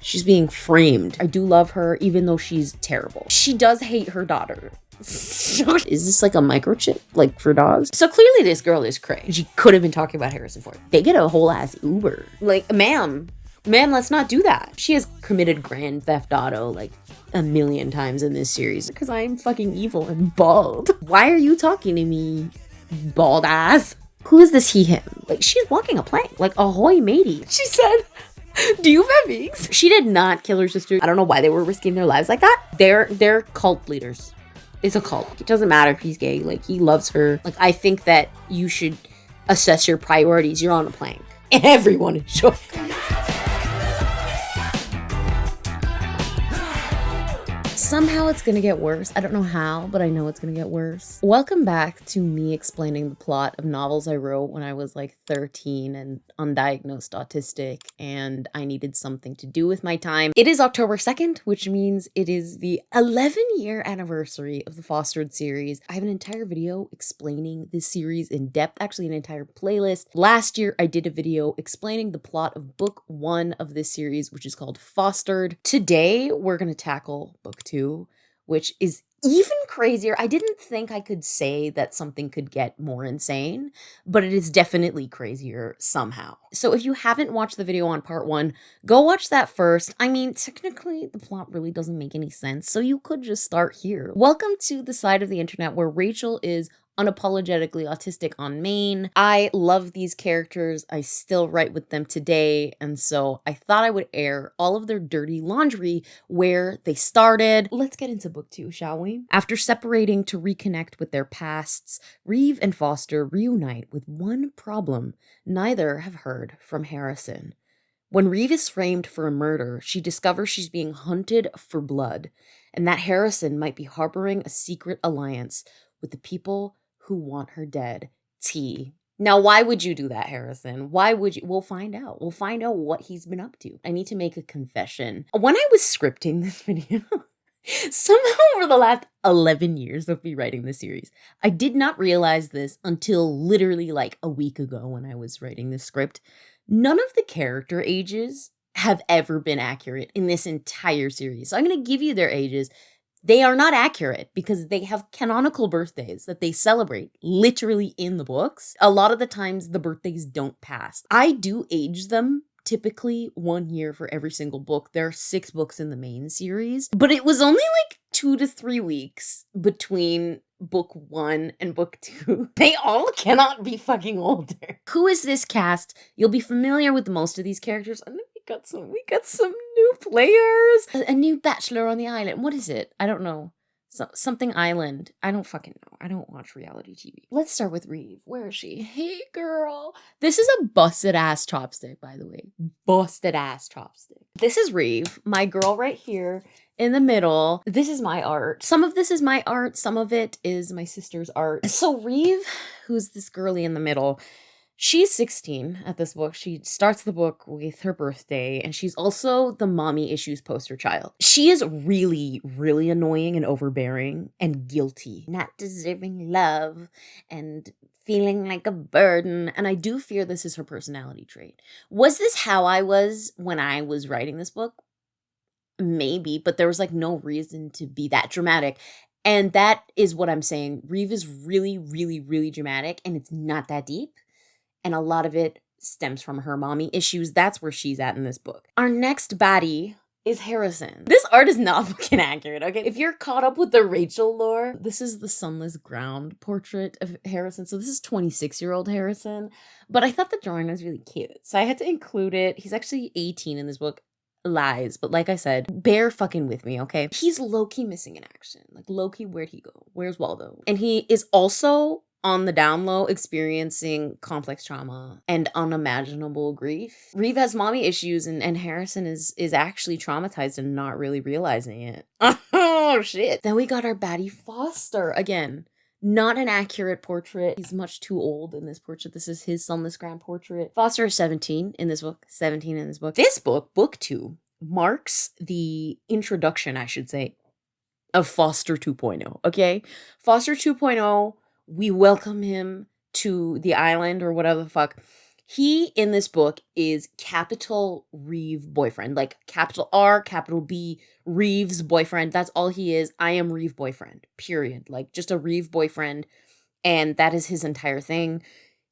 She's being framed. I do love her, even though she's terrible. She does hate her daughter. Is this like a microchip, like for dogs? So clearly this girl is crazy. She could have been talking about Harrison Ford. They get a whole ass Uber. Like, ma'am, let's not do that. She has committed grand theft auto like a million times in this series because I'm fucking evil and bald. Why are you talking to me, bald ass? Who is this he, him? Like, she's walking a plank. Like, ahoy matey. She said, do you have eggs? She did not kill her sister. I don't know why they were risking their lives like that. They're cult leaders. It's a cult. It doesn't matter if he's gay. Like, he loves her. Like, I think that you should assess your priorities. You're on a plank. And everyone is short. Somehow it's gonna get worse. I don't know how, but I know it's gonna get worse. Welcome back to me explaining the plot of novels I wrote when I was like 13 and undiagnosed autistic, and I needed something to do with my time. It is October 2nd, which means it is the 11-year anniversary of the Fostered series. I have an entire video explaining this series in depth, actually an entire playlist. Last year, I did a video explaining the plot of book 1 of this series, which is called Fostered. Today, we're gonna tackle book 2, which is even crazier. I didn't think I could say that something could get more insane, but it is definitely crazier somehow. So if you haven't watched the video on part 1, go watch that first. I mean, technically, the plot really doesn't make any sense, so you could just start here. Welcome to the side of the internet where Rachel is unapologetically autistic on main. I love these characters. I still write with them today, and so I thought I would air all of their dirty laundry where they started. Let's get into book 2, shall we? After separating to reconnect with their pasts, Reeve and Foster reunite with one problem neither have heard from Harrison. When Reeve is framed for a murder, she discovers she's being hunted for blood, and that Harrison might be harboring a secret alliance with the people who want her dead. T. Now, why would you do that, Harrison? Why would you? We'll find out. We'll find out what he's been up to. I need to make a confession. When I was scripting this video, somehow over the last 11 years of me writing this series, I did not realize this until literally like a week ago when I was writing this script. None of the character ages have ever been accurate in this entire series. So I'm going to give you their ages. They are not accurate because they have canonical birthdays that they celebrate literally in the books. A lot of the times the birthdays don't pass. I do age them typically 1 year for every single book. There are 6 books in the main series, but it was only like 2 to 3 weeks between book 1 and book 2. They all cannot be fucking older. Who is this cast? You'll be familiar with most of these characters. And then we got some new players. A new bachelor on the island. What is it? I don't know. Something Island. I don't fucking know. I don't watch reality TV. Let's start with Reeve. Where is she? Hey, girl. This is a busted ass chopstick, by the way. Busted ass chopstick. This is Reeve, my girl right here in the middle. This is my art. Some of this is my art. Some of it is my sister's art. So Reeve, who's this girly in the middle, she's 16 at this book. She starts the book with her birthday, and she's also the mommy issues poster child. She is really, really annoying and overbearing and guilty, not deserving love and feeling like a burden. And I do fear this is her personality trait. Was this how I was when I was writing this book? Maybe, but there was like no reason to be that dramatic. And that is what I'm saying. Reeve is really, really, really dramatic, and it's not that deep. And a lot of it stems from her mommy issues. That's where she's at in this book. Our next baddie is Harrison. This art is not fucking accurate, okay? If you're caught up with the Rachel lore, this is the sunless ground portrait of Harrison. So this is 26-year-old Harrison. But I thought the drawing was really cute, so I had to include it. He's actually 18 in this book. Lies, but like I said, bear fucking with me, okay? He's low-key missing in action. Like, low-key, where'd he go? Where's Waldo? And he is also on the down low experiencing complex trauma and unimaginable grief. Reeve has mommy issues, and Harrison is actually traumatized and not really realizing it. Oh shit. Then we got our baddie Foster. Again, not an accurate portrait. He's much too old in this portrait. This is his sunless ground portrait. Foster is 17 in this book. 17 in this book. This book, book 2, marks the introduction, I should say, of Foster 2.0, okay? Foster 2.0, we welcome him to the island or whatever the fuck. He, in this book, is capital Reeve boyfriend, like capital R, capital B, Reeve's boyfriend. That's all he is. I am Reeve boyfriend, period. Like, just a Reeve boyfriend. And that is his entire thing.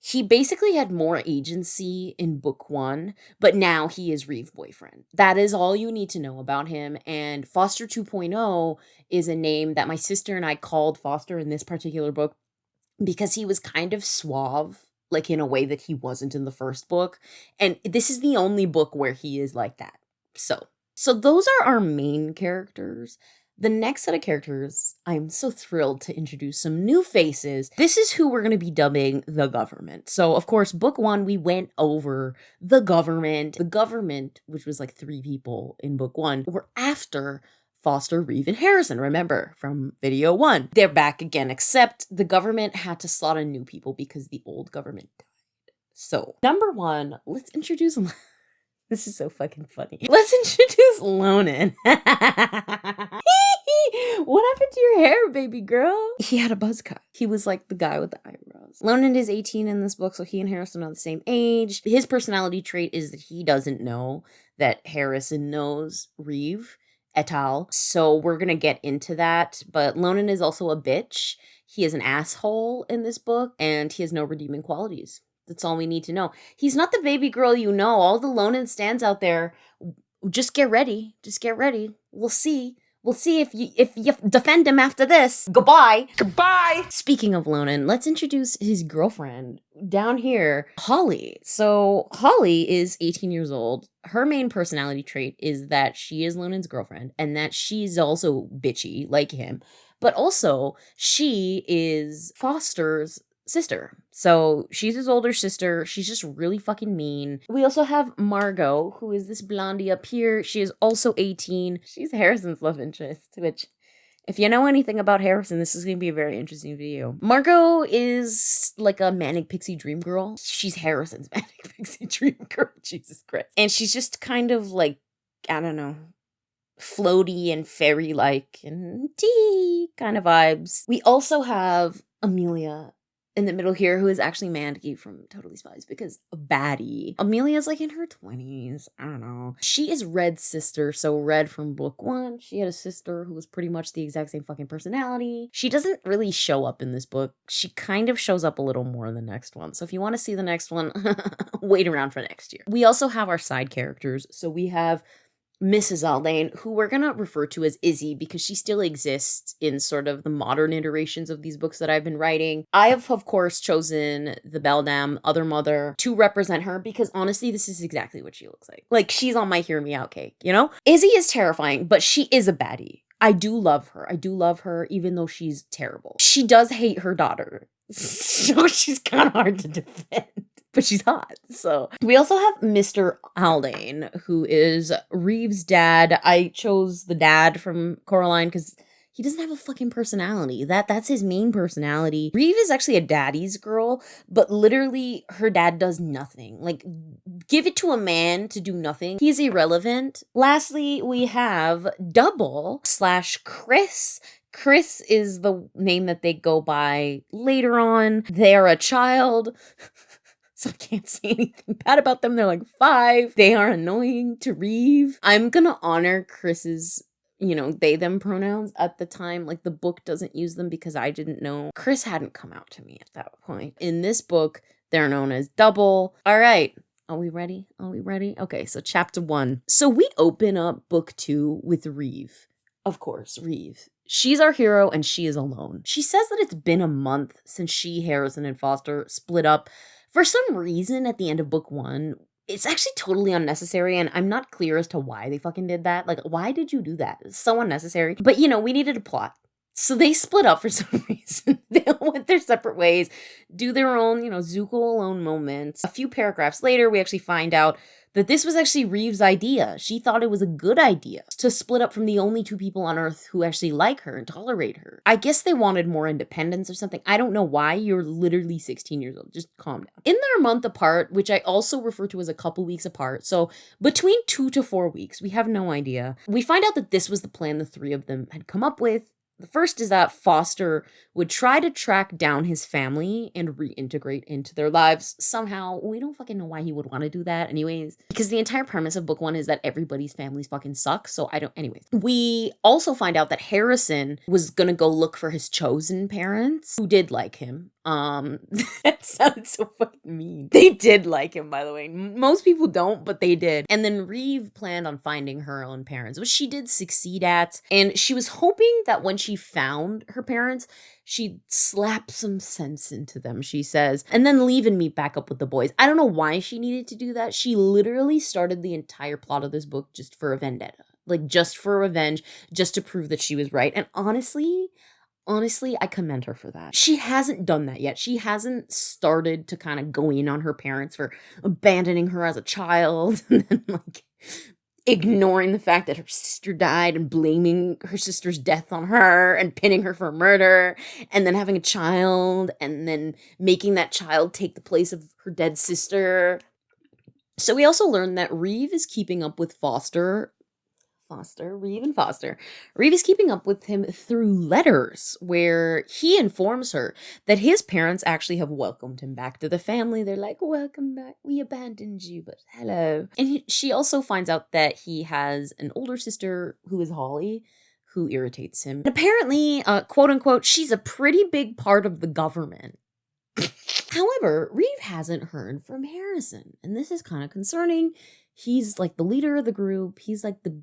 He basically had more agency in book 1, but now he is Reeve boyfriend. That is all you need to know about him. And Foster 2.0 is a name that my sister and I called Foster in this particular book because he was kind of suave, like in a way that he wasn't in the first book. And this is the only book where he is like that. So those are our main characters. The next set of characters, I'm so thrilled to introduce some new faces. This is who we're going to be dubbing the government. So, of course, book 1, we went over the government. The government, which was like 3 people in book 1, were after Foster, Reeve, and Harrison, remember, from video 1. They're back again, except the government had to slot in new people because the old government died. So, number 1, let's introduce... This is so fucking funny. Let's introduce Lonan. What happened to your hair, baby girl? He had a buzz cut. He was like the guy with the eyebrows. Lonan is 18 in this book, so he and Harrison are the same age. His personality trait is that he doesn't know that Harrison knows Reeve et al. So we're gonna get into that. But Lonan is also a bitch. He is an asshole in this book, and he has no redeeming qualities. That's all we need to know. He's not the baby girl you know. All the Lonan stands out there, just get ready. Just get ready. We'll see. We'll see if you defend him after this. Goodbye. Goodbye. Speaking of Lonan, let's introduce his girlfriend down here, Holly. So Holly is 18 years old. Her main personality trait is that she is Lonan's girlfriend and that she's also bitchy like him. But also, she is Foster's sister. So she's his older sister. She's just really fucking mean. We also have Margot, who is this blondie up here. She is also 18. She's Harrison's love interest, which, if you know anything about Harrison, this is going to be a very interesting video. Margot is like a manic pixie dream girl. She's Harrison's manic pixie dream girl. Jesus Christ. And she's just kind of like, I don't know, floaty and fairy-like and tea kind of vibes. We also have Amelia in the middle here, who is actually Mandy from Totally Spies, because a baddie. Amelia's like in her 20s. I don't know. She is Red's sister. So Red from book 1, she had a sister who was pretty much the exact same fucking personality. She doesn't really show up in this book. She kind of shows up a little more in the next one. So if you want to see the next one, wait around for next year. We also have our side characters. So we have Mrs. Aldane, who we're going to refer to as Izzy because she still exists in sort of the modern iterations of these books that I've been writing. I have, of course, chosen the Beldam, Other Mother, to represent her because honestly, this is exactly what she looks like. Like, she's on my hear me out cake, you know? Izzy is terrifying, but she is a baddie. I do love her. I do love her, even though she's terrible. She does hate her daughter, so she's kind of hard to defend. But she's hot. So we also have Mr. Haldane, who is Reeve's dad. I chose the dad from Coraline because he doesn't have a fucking personality. That's his main personality. Reeve is actually a daddy's girl, but literally her dad does nothing. Like, give it to a man to do nothing. He's irrelevant. Lastly, we have Double/Chris. Chris is the name that they go by later on. They're a child. So I can't say anything bad about them. They're like 5. They are annoying to Reeve. I'm gonna honor Chris's, they, them pronouns at the time. Like, the book doesn't use them because I didn't know. Chris hadn't come out to me at that point. In this book, they're known as Double. All right. Are we ready? Okay, so chapter 1. So we open up book 2 with Reeve. Of course, Reeve. She's our hero and she is alone. She says that it's been a month since she, Harrison, and Foster split up. For some reason, at the end of book 1, it's actually totally unnecessary, and I'm not clear as to why they fucking did that. Like, why did you do that? It's so unnecessary. But, we needed a plot. So they split up for some reason. They went their separate ways, do their own, Zuko alone moments. A few paragraphs later, we actually find out that this was actually Reeve's idea. She thought it was a good idea to split up from the only 2 people on Earth who actually like her and tolerate her. I guess they wanted more independence or something. I don't know why. You're literally 16 years old. Just calm down. In their month apart, which I also refer to as a couple weeks apart, so between 2 to 4 weeks, we have no idea. We find out that this was the plan the 3 of them had come up with. The first is that Foster would try to track down his family and reintegrate into their lives somehow. We don't fucking know why he would want to do that anyways, because the entire premise of book one is that everybody's families fucking suck. So I don't, anyways. We also find out that Harrison was gonna go look for his chosen parents who did like him. That sounds so fucking mean. They did like him, by the way. Most people don't, but they did. And then Reeve planned on finding her own parents, which she did succeed at. And she was hoping that when she found her parents, she'd slap some sense into them, she says, and then leave and meet back up with the boys. I don't know why she needed to do that. She literally started the entire plot of this book just for a vendetta. Like, just for revenge, just to prove that she was right. And honestly, I commend her for that. She hasn't done that yet. She hasn't started to kind of go in on her parents for abandoning her as a child and then like ignoring the fact that her sister died and blaming her sister's death on her and pinning her for murder and then having a child and then making that child take the place of her dead sister. So we also learned that Reeve is keeping up with Reeve is keeping up with him through letters where he informs her that his parents actually have welcomed him back to the family. They're like, welcome back. We abandoned you, but hello. And she also finds out that he has an older sister who is Holly, who irritates him. And apparently, quote unquote, she's a pretty big part of the government. However, Reeve hasn't heard from Harrison, and this is kind of concerning. He's like the leader of the group. He's like the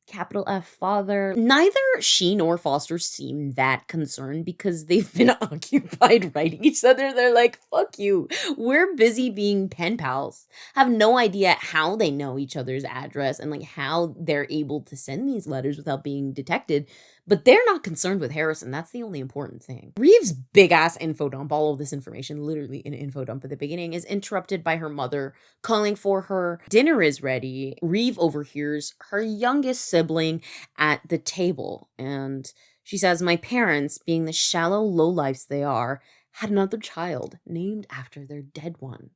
capital F father. Neither she nor Foster seem that concerned because they've been occupied writing each other. They're like, fuck you. We're busy being pen pals. Have no idea how they know each other's address and like how they're able to send these letters without being detected. But they're not concerned with Harrison. That's the only important thing. Reeve's big ass info dump, all of this information, literally an info dump at the beginning, is interrupted by her mother calling for her. Dinner is ready. Reeve overhears her youngest sibling at the table. And she says, my parents, being the shallow lowlifes they are, had another child named after their dead one.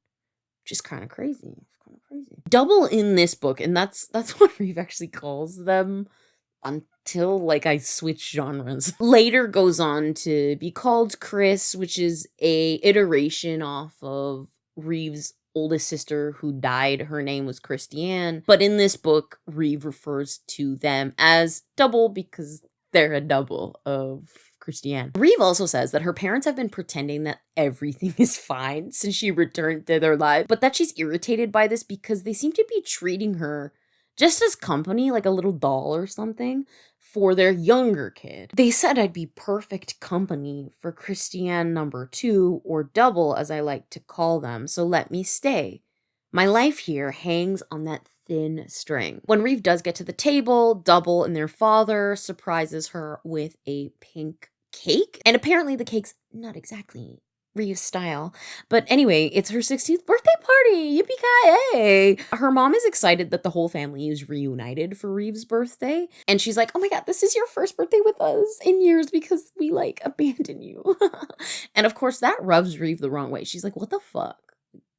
Which is kind of crazy. Double in this book, and that's what Reeve actually calls them. Until like I switch genres. Later goes on to be called Chris, which is a iteration off of Reeve's oldest sister who died. Her name was Christiane. But in this book, Reeve refers to them as double because they're a double of Christiane. Reeve also says that her parents have been pretending that everything is fine since she returned to their life, but that she's irritated by this because they seem to be treating her just as company, like a little doll or something, for their younger kid. They said I'd be perfect company for Christiane number 2, or double as I like to call them, so let me stay. My life here hangs on that thin string. When Reeve does get to the table, Double and their father surprises her with a pink cake. And apparently the cake's not exactly Reeve's style. But anyway, it's her 16th birthday party. Yippee-ki-yay! Her mom is excited that the whole family is reunited for Reeve's birthday. And she's like, oh my god, this is your first birthday with us in years because we like abandoned you. And of course that rubs Reeve the wrong way. She's like, what the fuck?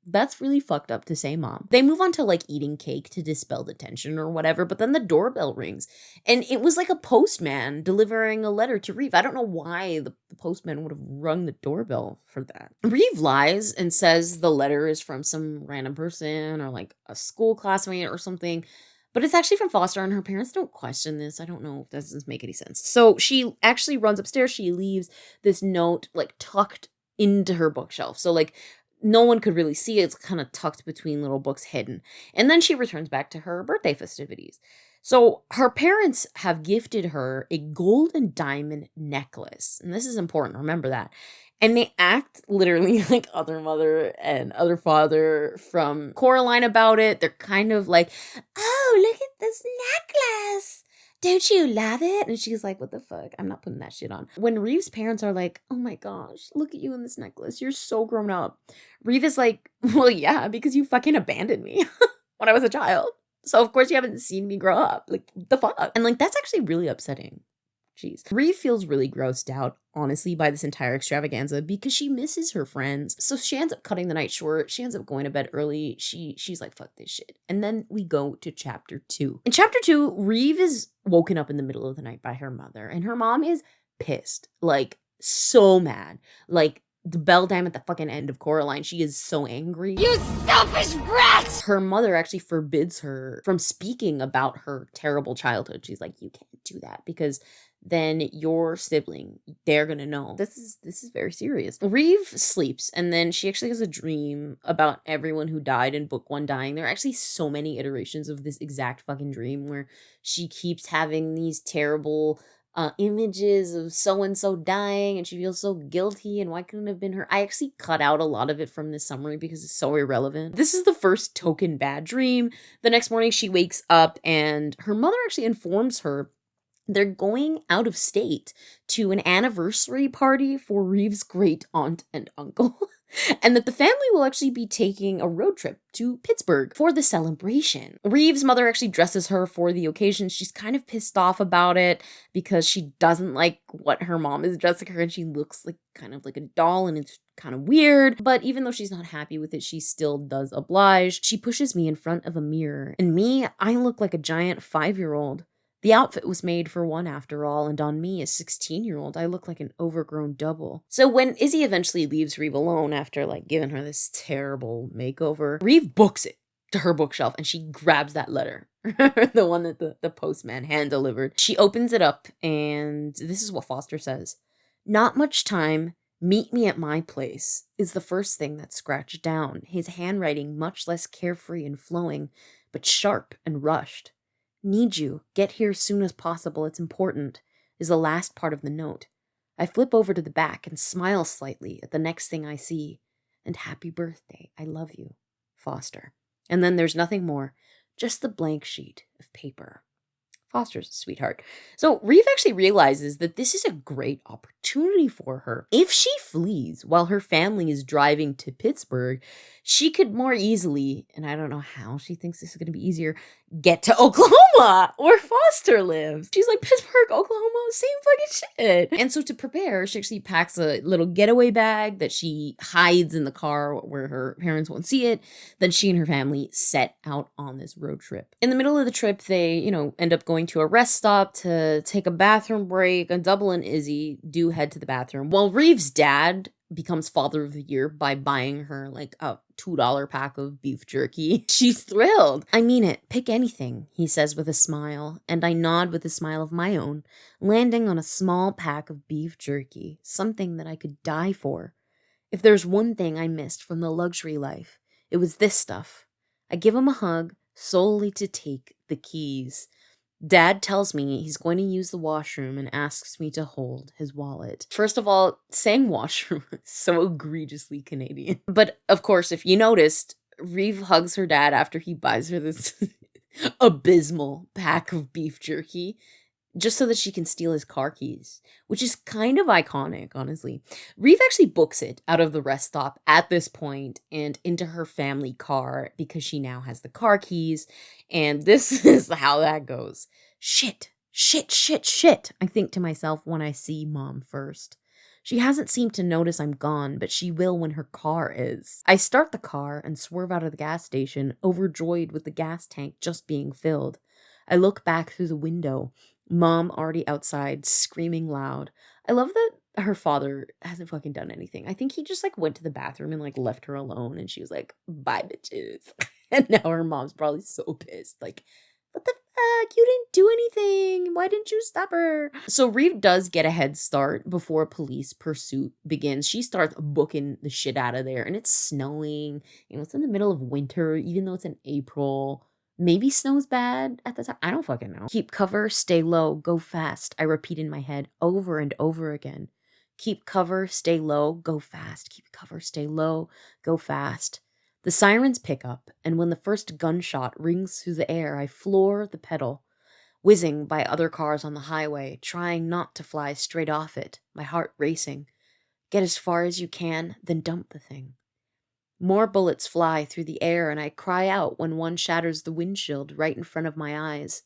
That's really fucked up to say, mom. They move on to like eating cake to dispel the tension or whatever, but then the doorbell rings and it was like a postman delivering a letter to Reeve. I don't know why the postman would have rung the doorbell for that. Reeve lies and says the letter is from some random person or like a school classmate or something, but it's actually from Foster, and her parents don't question this. I don't know if this doesn't make any sense. So she actually runs upstairs. She leaves this note like tucked into her bookshelf. So like no one could really see it. It's kind of tucked between little books hidden. And then she returns back to her birthday festivities. So her parents have gifted her a gold and diamond necklace. And this is important. Remember that. And they act literally like other mother and other father from Coraline about it. They're kind of like, oh, look at this necklace. Don't you love it? And she's like, what the fuck? I'm not putting that shit on. When Reeve's parents are like, oh my gosh, look at you in this necklace. You're so grown up. Reeve is like, well, yeah, because you fucking abandoned me when I was a child. So of course you haven't seen me grow up. Like, the fuck? And like, that's actually really upsetting. Jeez. Reeve feels really grossed out, honestly, by this entire extravaganza because she misses her friends. So she ends up cutting the night short. She ends up going to bed early. She's like, fuck this shit. And then we go to chapter 2. In chapter 2, Reeve is woken up in the middle of the night by her mother, and her mom is pissed. Like, so mad. Like, the beldam at the fucking end of Coraline, she is so angry. You selfish brat! Her mother actually forbids her from speaking about her terrible childhood. She's like, you can't do that because then your sibling, they're gonna know. This is very serious. Reeve sleeps, and then she actually has a dream about everyone who died in book 1 dying. There are actually so many iterations of this exact fucking dream where she keeps having these terrible images of so and so dying, and she feels so guilty. And why couldn't it have been her? I actually cut out a lot of it from this summary because it's so irrelevant. This is the first token bad dream. The next morning, she wakes up, and her mother actually informs her they're going out of state to an anniversary party for Reeve's great aunt and uncle. And that the family will actually be taking a road trip to Pittsburgh for the celebration. Reeve's mother actually dresses her for the occasion. She's kind of pissed off about it because she doesn't like what her mom is dressing her, and she looks like kind of like a doll, and it's kind of weird. But even though she's not happy with it, she still does oblige. She pushes me in front of a mirror, and me, I look like a giant 5-year-old. The outfit was made for one after all, and on me, a 16-year-old, I look like an overgrown double. So when Izzy eventually leaves Reeve alone after giving her this terrible makeover, Reeve books it to her bookshelf and she grabs that letter. The one that the postman hand delivered. She opens it up and this is what Foster says. Not much time. Meet me at my place is the first thing that's scratched down. His handwriting much less carefree and flowing, but sharp and rushed. Need you. Get here soon as possible. It's important, is the last part of the note. I flip over to the back and smile slightly at the next thing I see. And happy birthday. I love you. Foster. And then there's nothing more. Just the blank sheet of paper. Foster's a sweetheart. So Reeve actually realizes that this is a great opportunity for her. If she flees while her family is driving to Pittsburgh, she could more easily, and I don't know how she thinks this is going to be easier, get to Oklahoma, where Foster lives. She's like, Pittsburgh, Oklahoma, same fucking shit. And so to prepare, she actually packs a little getaway bag that she hides in the car where her parents won't see it. Then she and her family set out on this road trip. In the middle of the trip, they, end up going to a rest stop to take a bathroom break, and Double and Izzy do head to the bathroom. While Reeve's dad becomes father of the year by buying her a $2 pack of beef jerky. She's thrilled. I mean it. Pick anything, he says with a smile, and I nod with a smile of my own, landing on a small pack of beef jerky, something that I could die for. If there's one thing I missed from the luxury life, it was this stuff. I give him a hug solely to take the keys. Dad tells me he's going to use the washroom and asks me to hold his wallet. First of all, saying washroom is so egregiously Canadian. But of course, if you noticed, Reeve hugs her dad after he buys her this abysmal pack of beef jerky just so that she can steal his car keys, which is kind of iconic, honestly. Reeve actually books it out of the rest stop at this point and into her family car because she now has the car keys, and this is how that goes. Shit, I think to myself when I see Mom first. She hasn't seemed to notice I'm gone, but she will when her car is. I start the car and swerve out of the gas station, overjoyed with the gas tank just being filled. I look back through the window. Mom already outside, screaming loud. I love that her father hasn't fucking done anything. I think he just went to the bathroom and left her alone, and she was like, bye bitches. And now her mom's probably so pissed. What the fuck? You didn't do anything. Why didn't you stop her? So Reeve does get a head start before police pursuit begins. She starts booking the shit out of there, and it's snowing. It's in the middle of winter, even though it's in April. Maybe snow's bad at the time. I don't fucking know. Keep cover, stay low, go fast. I repeat in my head over and over again. Keep cover, stay low, go fast. Keep cover, stay low, go fast. The sirens pick up, and when the first gunshot rings through the air, I floor the pedal, whizzing by other cars on the highway, trying not to fly straight off it, my heart racing. Get as far as you can, then dump the thing. More bullets fly through the air, and I cry out when one shatters the windshield right in front of my eyes.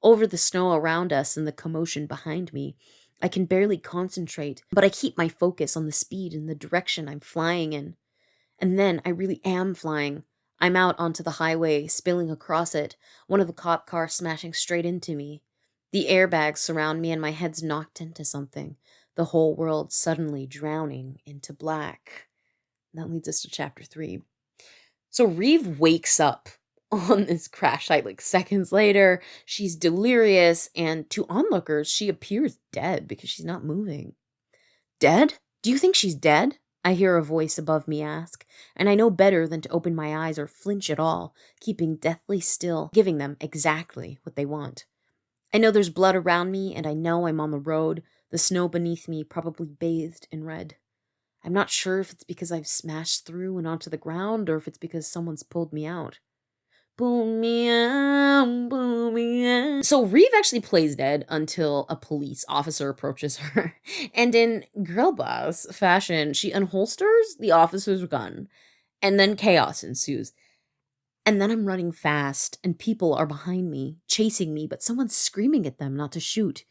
Over the snow around us and the commotion behind me, I can barely concentrate, but I keep my focus on the speed and the direction I'm flying in. And then I really am flying. I'm out onto the highway, spilling across it, one of the cop cars smashing straight into me. The airbags surround me and my head's knocked into something, the whole world suddenly drowning into black. That leads us to chapter 3. So Reeve wakes up on this crash site like seconds later. She's delirious, and to onlookers, she appears dead because she's not moving. Dead? Do you think she's dead? I hear a voice above me ask, and I know better than to open my eyes or flinch at all, keeping deathly still, giving them exactly what they want. I know there's blood around me, and I know I'm on the road, the snow beneath me probably bathed in red. I'm not sure if it's because I've smashed through and onto the ground, or if it's because someone's pulled me out. Pull me out, pull me out. So Reeve actually plays dead until a police officer approaches her. And in girl boss fashion, she unholsters the officer's gun. And then chaos ensues. And then I'm running fast, and people are behind me, chasing me, but someone's screaming at them not to shoot.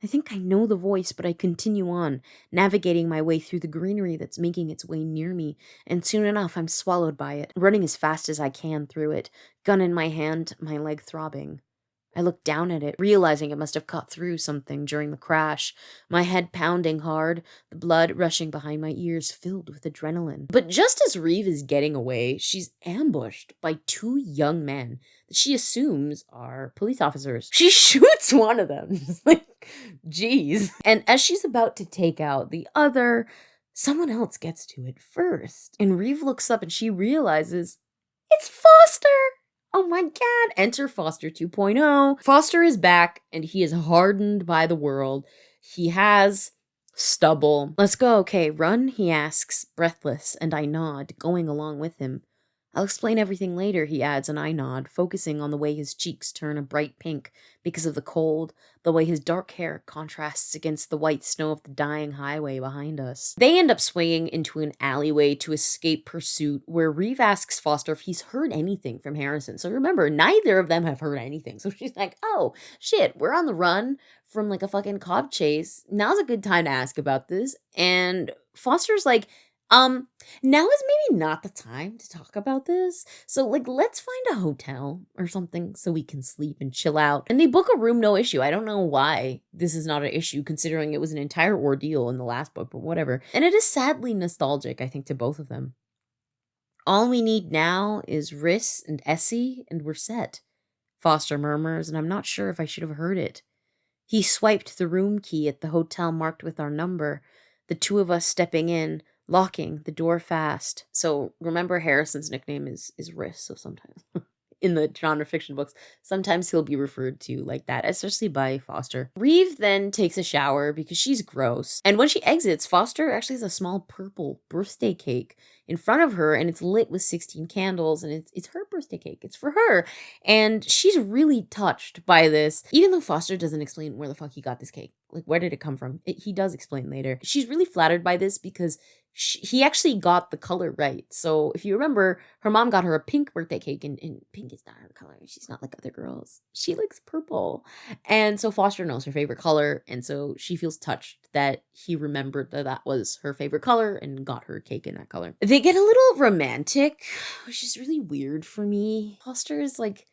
I think I know the voice, but I continue on, navigating my way through the greenery that's making its way near me, and soon enough I'm swallowed by it, running as fast as I can through it, gun in my hand, my leg throbbing. I look down at it, realizing it must have cut through something during the crash, my head pounding hard, the blood rushing behind my ears filled with adrenaline. But just as Reeve is getting away, she's ambushed by two young men that she assumes are police officers. She shoots one of them. Just like, geez. And as she's about to take out the other, someone else gets to it first. And Reeve looks up and she realizes it's Foster. Oh my god, enter Foster 2.0. Foster is back, and he is hardened by the world. He has stubble. Let's go, okay, run, he asks, breathless, and I nod, going along with him. I'll explain everything later, he adds, and I nod, focusing on the way his cheeks turn a bright pink because of the cold, the way his dark hair contrasts against the white snow of the dying highway behind us. They end up swinging into an alleyway to escape pursuit, where Reeve asks Foster if he's heard anything from Harrison. So remember, neither of them have heard anything. So she's like, oh, shit, we're on the run from like a fucking cop chase. Now's a good time to ask about this. And Foster's like, now is maybe not the time to talk about this. So, like, let's find a hotel or something so we can sleep and chill out. And they book a room, no issue. I don't know why this is not an issue, considering it was an entire ordeal in the last book, but whatever. And it is sadly nostalgic, I think, to both of them. All we need now is Riss and Essie, and we're set, Foster murmurs, and I'm not sure if I should have heard it. He swiped the room key at the hotel marked with our number, the two of us stepping in, locking the door fast. So remember, Harrison's nickname is Riss, so sometimes in the genre fiction books, sometimes he'll be referred to like that, especially by Foster. Reeve then takes a shower because she's gross. And when she exits, Foster actually has a small purple birthday cake in front of her, and it's lit with 16 candles, and it's her birthday cake. It's for her. And she's really touched by this, even though Foster doesn't explain where the fuck he got this cake. Like, where did it come from? He does explain later. She's really flattered by this because he actually got the color right. So if you remember, her mom got her a pink birthday cake, and pink is not her color. She's not like other girls. She likes purple. And so Foster knows her favorite color, and so she feels touched that he remembered that that was her favorite color and got her cake in that color. They get a little romantic, which is really weird for me. Foster is like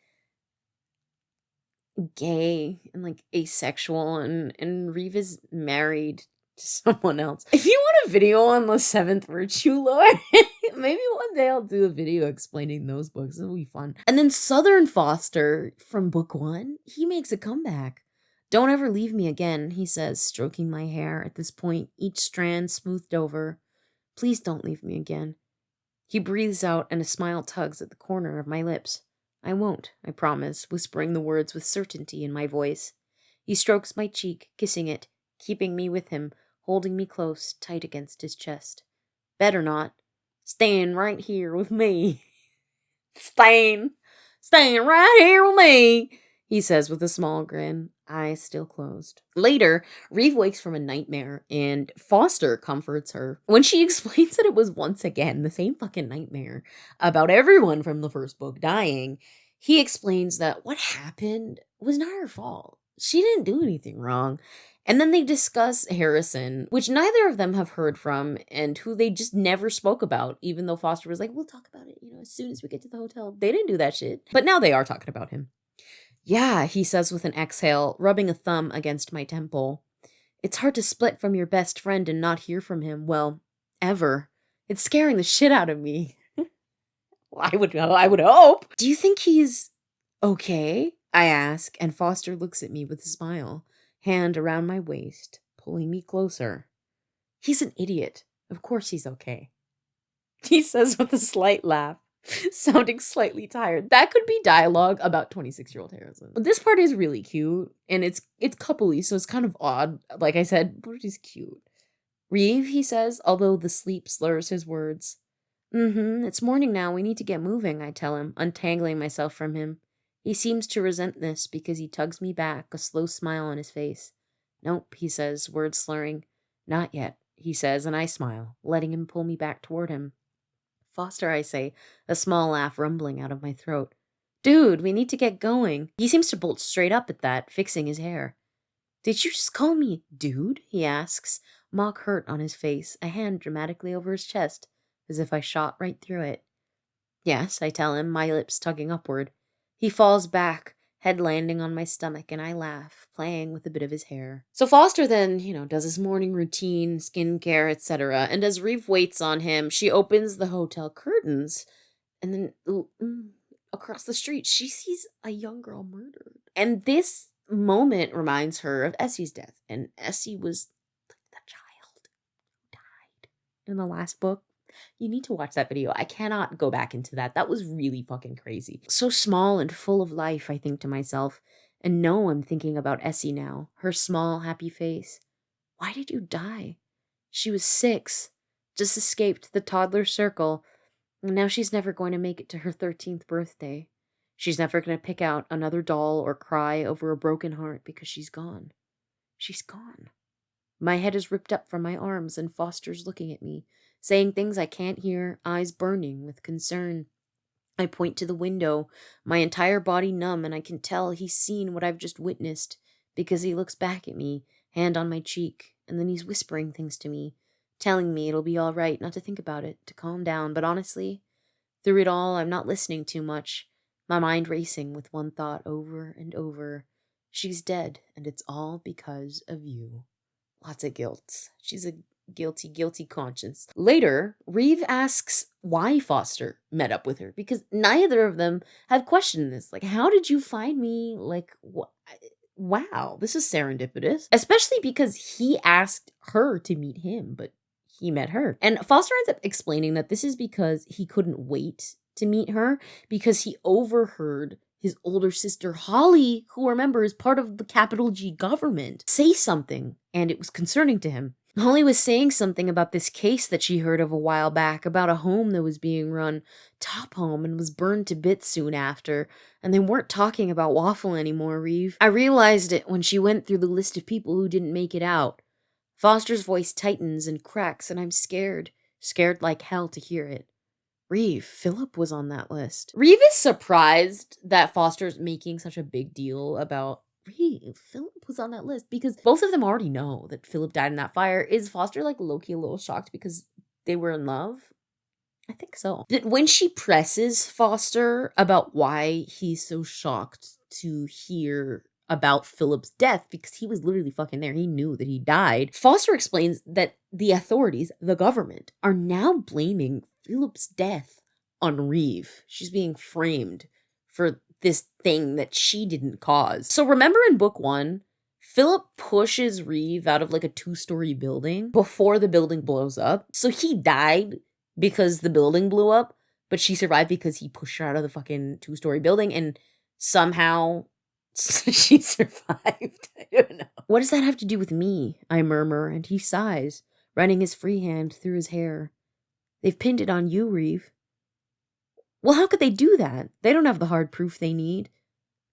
gay and like asexual, and Reeve is married to someone else. If you want a video on the seventh virtue lore, maybe one day I'll do a video explaining those books. It'll be fun. And then Southern Foster from book 1, he makes a comeback. Don't ever leave me again, he says, stroking my hair, at this point each strand smoothed over. Please don't leave me again. He breathes out, and a smile tugs at the corner of my lips. I won't, I promise, whispering the words with certainty in my voice. He strokes my cheek, kissing it, keeping me with him, holding me close, tight against his chest. Better not. Staying right here with me. Staying right here with me, he says with a small grin, eyes still closed. Later, Reeve wakes from a nightmare, and Foster comforts her. When she explains that it was once again the same fucking nightmare about everyone from the first book dying, he explains that what happened was not her fault. She didn't do anything wrong. And then they discuss Harrison, which neither of them have heard from, and who they just never spoke about, even though Foster was like, we'll talk about it, as soon as we get to the hotel. They didn't do that shit. But now they are talking about him. Yeah, he says with an exhale, rubbing a thumb against my temple. It's hard to split from your best friend and not hear from him, well, ever. It's scaring the shit out of me. I would hope. Do you think he's okay? I ask, and Foster looks at me with a smile, hand around my waist, pulling me closer. He's an idiot. Of course he's okay. He says with a slight laugh, sounding slightly tired. That could be dialogue about 26-year-old Harrison. This part is really cute, and it's coupley, so it's kind of odd. Like I said, but it is cute. Reeve, he says, although the sleep slurs his words. It's morning now. We need to get moving, I tell him, untangling myself from him. He seems to resent this because he tugs me back, a slow smile on his face. Nope, he says, words slurring. Not yet, he says, and I smile, letting him pull me back toward him. Foster, I say, a small laugh rumbling out of my throat. Dude, we need to get going. He seems to bolt straight up at that, fixing his hair. Did you just call me dude? He asks, mock hurt on his face, a hand dramatically over his chest, as if I shot right through it. Yes, I tell him, my lips tugging upward. He falls back, head landing on my stomach, and I laugh, playing with a bit of his hair. So Foster then, does his morning routine, skincare, etc. And as Reeve waits on him, she opens the hotel curtains, and then across the street, she sees a young girl murdered. And this moment reminds her of Essie's death. And Essie was the child who died in the last book. You need to watch that video. I cannot go back into that. That was really fucking crazy. So small and full of life, I think to myself. And no, I'm thinking about Essie now. Her small, happy face. Why did you die? She was 6. Just escaped the toddler circle. And now she's never going to make it to her 13th birthday. She's never going to pick out another doll or cry over a broken heart because she's gone. She's gone. My head is ripped up from my arms and Foster's looking at me, saying things I can't hear, eyes burning with concern. I point to the window, my entire body numb, and I can tell he's seen what I've just witnessed because he looks back at me, hand on my cheek, and then he's whispering things to me, telling me it'll be all right, not to think about it, to calm down. But honestly, through it all, I'm not listening too much, my mind racing with one thought over and over. She's dead, and it's all because of you. Lots of guilt. She's a guilty conscience. Later, Reeve asks why Foster met up with her, because neither of them have questioned this. Like, how did you find me? Like, wow, this is serendipitous. Especially because he asked her to meet him, but he met her. And Foster ends up explaining that this is because he couldn't wait to meet her, because he overheard his older sister, Holly, who, remember, is part of the capital G government, say something, and it was concerning to him. Holly was saying something about this case that she heard of a while back, about a home that was being run, top home, and was burned to bits soon after, and they weren't talking about Waffle anymore, Reeve. I realized it when she went through the list of people who didn't make it out. Foster's voice tightens and cracks, and I'm scared like hell to hear it. Reeve, Philip was on that list. Reeve is surprised that Foster's making such a big deal about Reeve. Philip was on that list because both of them already know that Philip died in that fire. Is Foster like low-key a little shocked because they were in love? I think so. When she presses Foster about why he's so shocked to hear about Philip's death, because he was literally fucking there, he knew that he died, Foster explains that the authorities, the government, are now blaming Philip's death on Reeve. She's being framed for this thing that she didn't cause. So remember in book 1, Philip pushes Reeve out of like a 2-story building before the building blows up. So he died because the building blew up, but she survived because he pushed her out of the fucking 2-story building, and somehow she survived. I don't know. What does that have to do with me? I murmur, and he sighs, running his free hand through his hair. They've pinned it on you, Reeve. Well, how could they do that? They don't have the hard proof they need.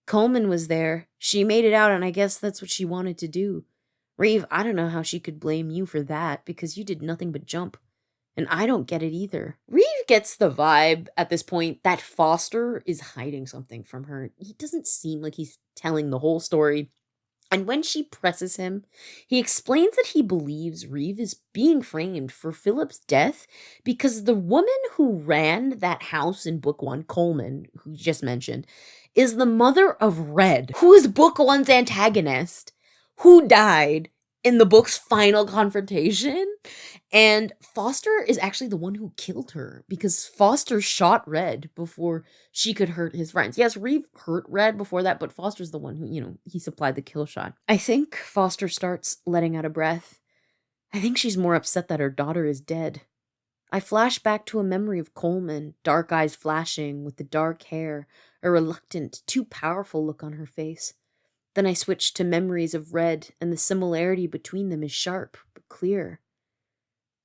Coleman was there. She made it out, and I guess that's what she wanted to do. Reeve, I don't know how she could blame you for that, because you did nothing but jump. And I don't get it either. Reeve gets the vibe at this point that Foster is hiding something from her. He doesn't seem like he's telling the whole story. And when she presses him, he explains that he believes Reeve is being framed for Philip's death because the woman who ran that house in book one, Coleman, who you just mentioned, is the mother of Red, who is book one's antagonist, who died in the book's final confrontation. And Foster is actually the one who killed her because Foster shot Red before she could hurt his friends. Yes, Reeve hurt Red before that, but Foster's the one who, he supplied the kill shot. I think Foster starts letting out a breath. I think she's more upset that her daughter is dead. I flash back to a memory of Coleman, dark eyes flashing with the dark hair, a reluctant, too powerful look on her face. Then I switch to memories of Red, and the similarity between them is sharp but clear.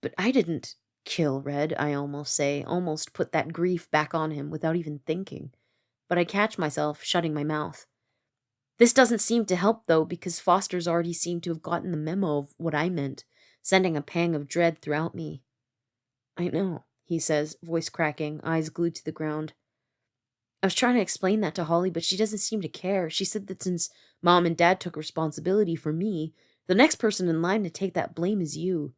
But I didn't kill Red, I almost say, almost put that grief back on him without even thinking. But I catch myself shutting my mouth. This doesn't seem to help, though, because Foster's already seemed to have gotten the memo of what I meant, sending a pang of dread throughout me. I know, he says, voice cracking, eyes glued to the ground. I was trying to explain that to Holly, but she doesn't seem to care. She said that since Mom and Dad took responsibility for me, the next person in line to take that blame is you.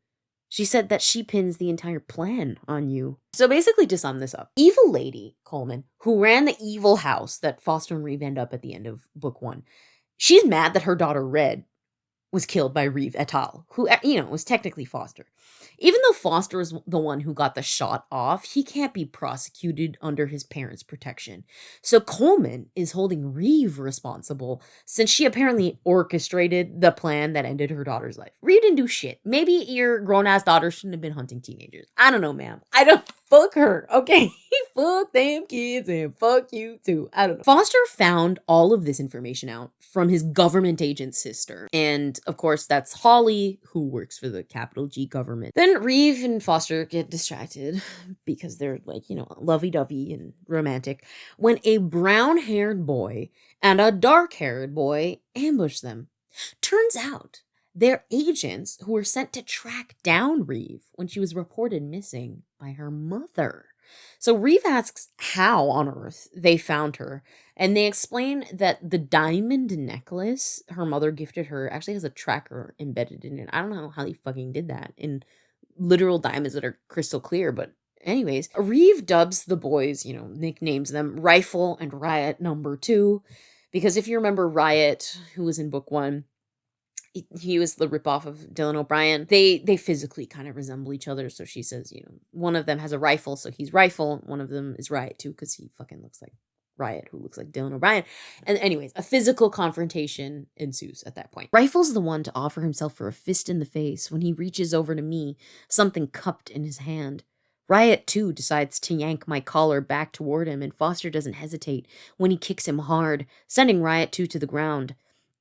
She said that she pins the entire plan on you. So basically, to sum this up, evil lady, Coleman, who ran the evil house that Foster and Reeve end up at the end of book one, she's mad that her daughter Red was killed by Reeve et al., who, was technically Foster. Even though Foster is the one who got the shot off, he can't be prosecuted under his parents' protection. So Coleman is holding Reeve responsible since she apparently orchestrated the plan that ended her daughter's life. Reeve didn't do shit. Maybe your grown-ass daughter shouldn't have been hunting teenagers. I don't know, ma'am. I don't fuck her, okay? Fuck them kids and fuck you too. I don't know. Foster found all of this information out from his government agent sister. And of course, that's Holly, who works for the capital G government. Then Reeve and Foster get distracted because they're lovey-dovey and romantic when a brown-haired boy and a dark-haired boy ambush them. Turns out they're agents who were sent to track down Reeve when she was reported missing by her mother. So Reeve asks how on earth they found her, and they explain that the diamond necklace her mother gifted her actually has a tracker embedded in it. I don't know how they fucking did that in literal diamonds that are crystal clear, but anyways, Reeve dubs the boys, nicknames them Rifle and Riot number 2, because if you remember Riot, who was in book 1, he was the ripoff of Dylan O'Brien. They physically kind of resemble each other. So she says, one of them has a rifle, so he's Rifle. One of them is Riot too, because he fucking looks like Riot, who looks like Dylan O'Brien. And anyways, a physical confrontation ensues at that point. Rifle's the one to offer himself for a fist in the face when he reaches over to me, something cupped in his hand. Riot, too, decides to yank my collar back toward him, and Foster doesn't hesitate when he kicks him hard, sending Riot, too, to the ground.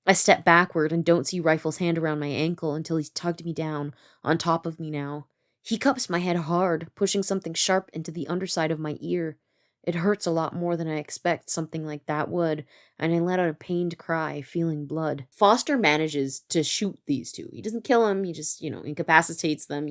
I step backward and don't see Rifle's hand around my ankle until he's tugged me down, on top of me now. He cups my head hard, pushing something sharp into the underside of my ear. It hurts a lot more than I expect something like that would, and I let out a pained cry, feeling blood. Foster manages to shoot these two. He doesn't kill them, he just, incapacitates them,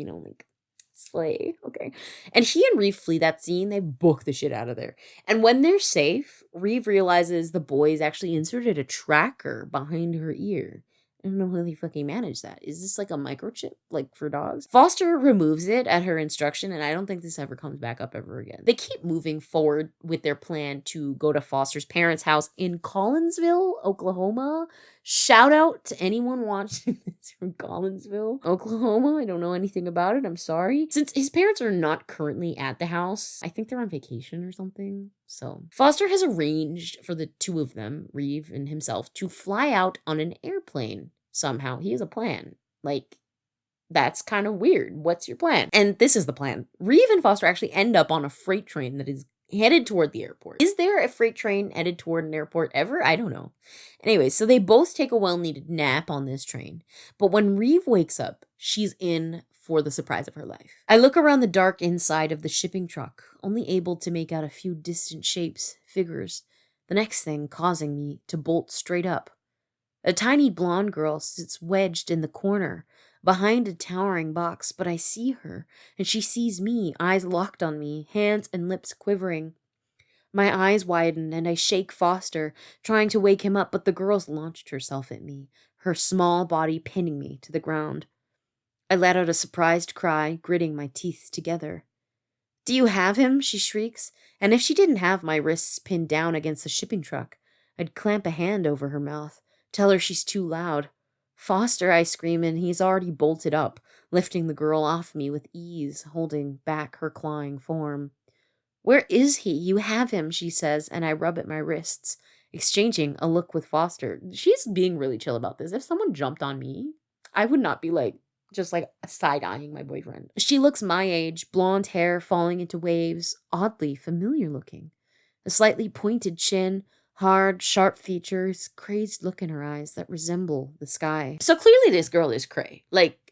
slay, okay. And he and Reeve flee that scene. They book the shit out of there. And when they're safe, Reeve realizes the boys actually inserted a tracker behind her ear. I don't know how they fucking manage that. Is this like a microchip, like for dogs? Foster removes it at her instruction, and I don't think this ever comes back up ever again. They keep moving forward with their plan to go to Foster's parents' house in Collinsville, Oklahoma. Shout out to anyone watching this from Collinsville, Oklahoma. I don't know anything about it. I'm sorry. Since his parents are not currently at the house, I think they're on vacation or something. So Foster has arranged for the two of them, Reeve and himself, to fly out on an airplane somehow. He has a plan. That's kind of weird. What's your plan? And this is the plan. Reeve and Foster actually end up on a freight train that is headed toward the airport. Is there a freight train headed toward an airport ever? I don't know. Anyways, so they both take a well-needed nap on this train. But when Reeve wakes up, she's in for the surprise of her life. I look around the dark inside of the shipping truck, only able to make out a few distant shapes, figures, the next thing causing me to bolt straight up. A tiny blonde girl sits wedged in the corner, behind a towering box, but I see her, and she sees me, eyes locked on me, hands and lips quivering. My eyes widen, and I shake Foster, trying to wake him up, but the girl's launched herself at me, her small body pinning me to the ground. I let out a surprised cry, gritting my teeth together. "Do you have him?" she shrieks, and if she didn't have my wrists pinned down against the shipping truck, I'd clamp a hand over her mouth, tell her she's too loud. "Foster," I scream, and he's already bolted up, lifting the girl off me with ease, holding back her clawing form. "Where is he? You have him," she says, and I rub at my wrists, exchanging a look with Foster. She's being really chill about this. If someone jumped on me, I would not be just side-eyeing my boyfriend. She looks my age, blonde hair falling into waves, oddly familiar looking. A slightly pointed chin, hard, sharp features, crazed look in her eyes that resemble the sky. So clearly this girl is cray.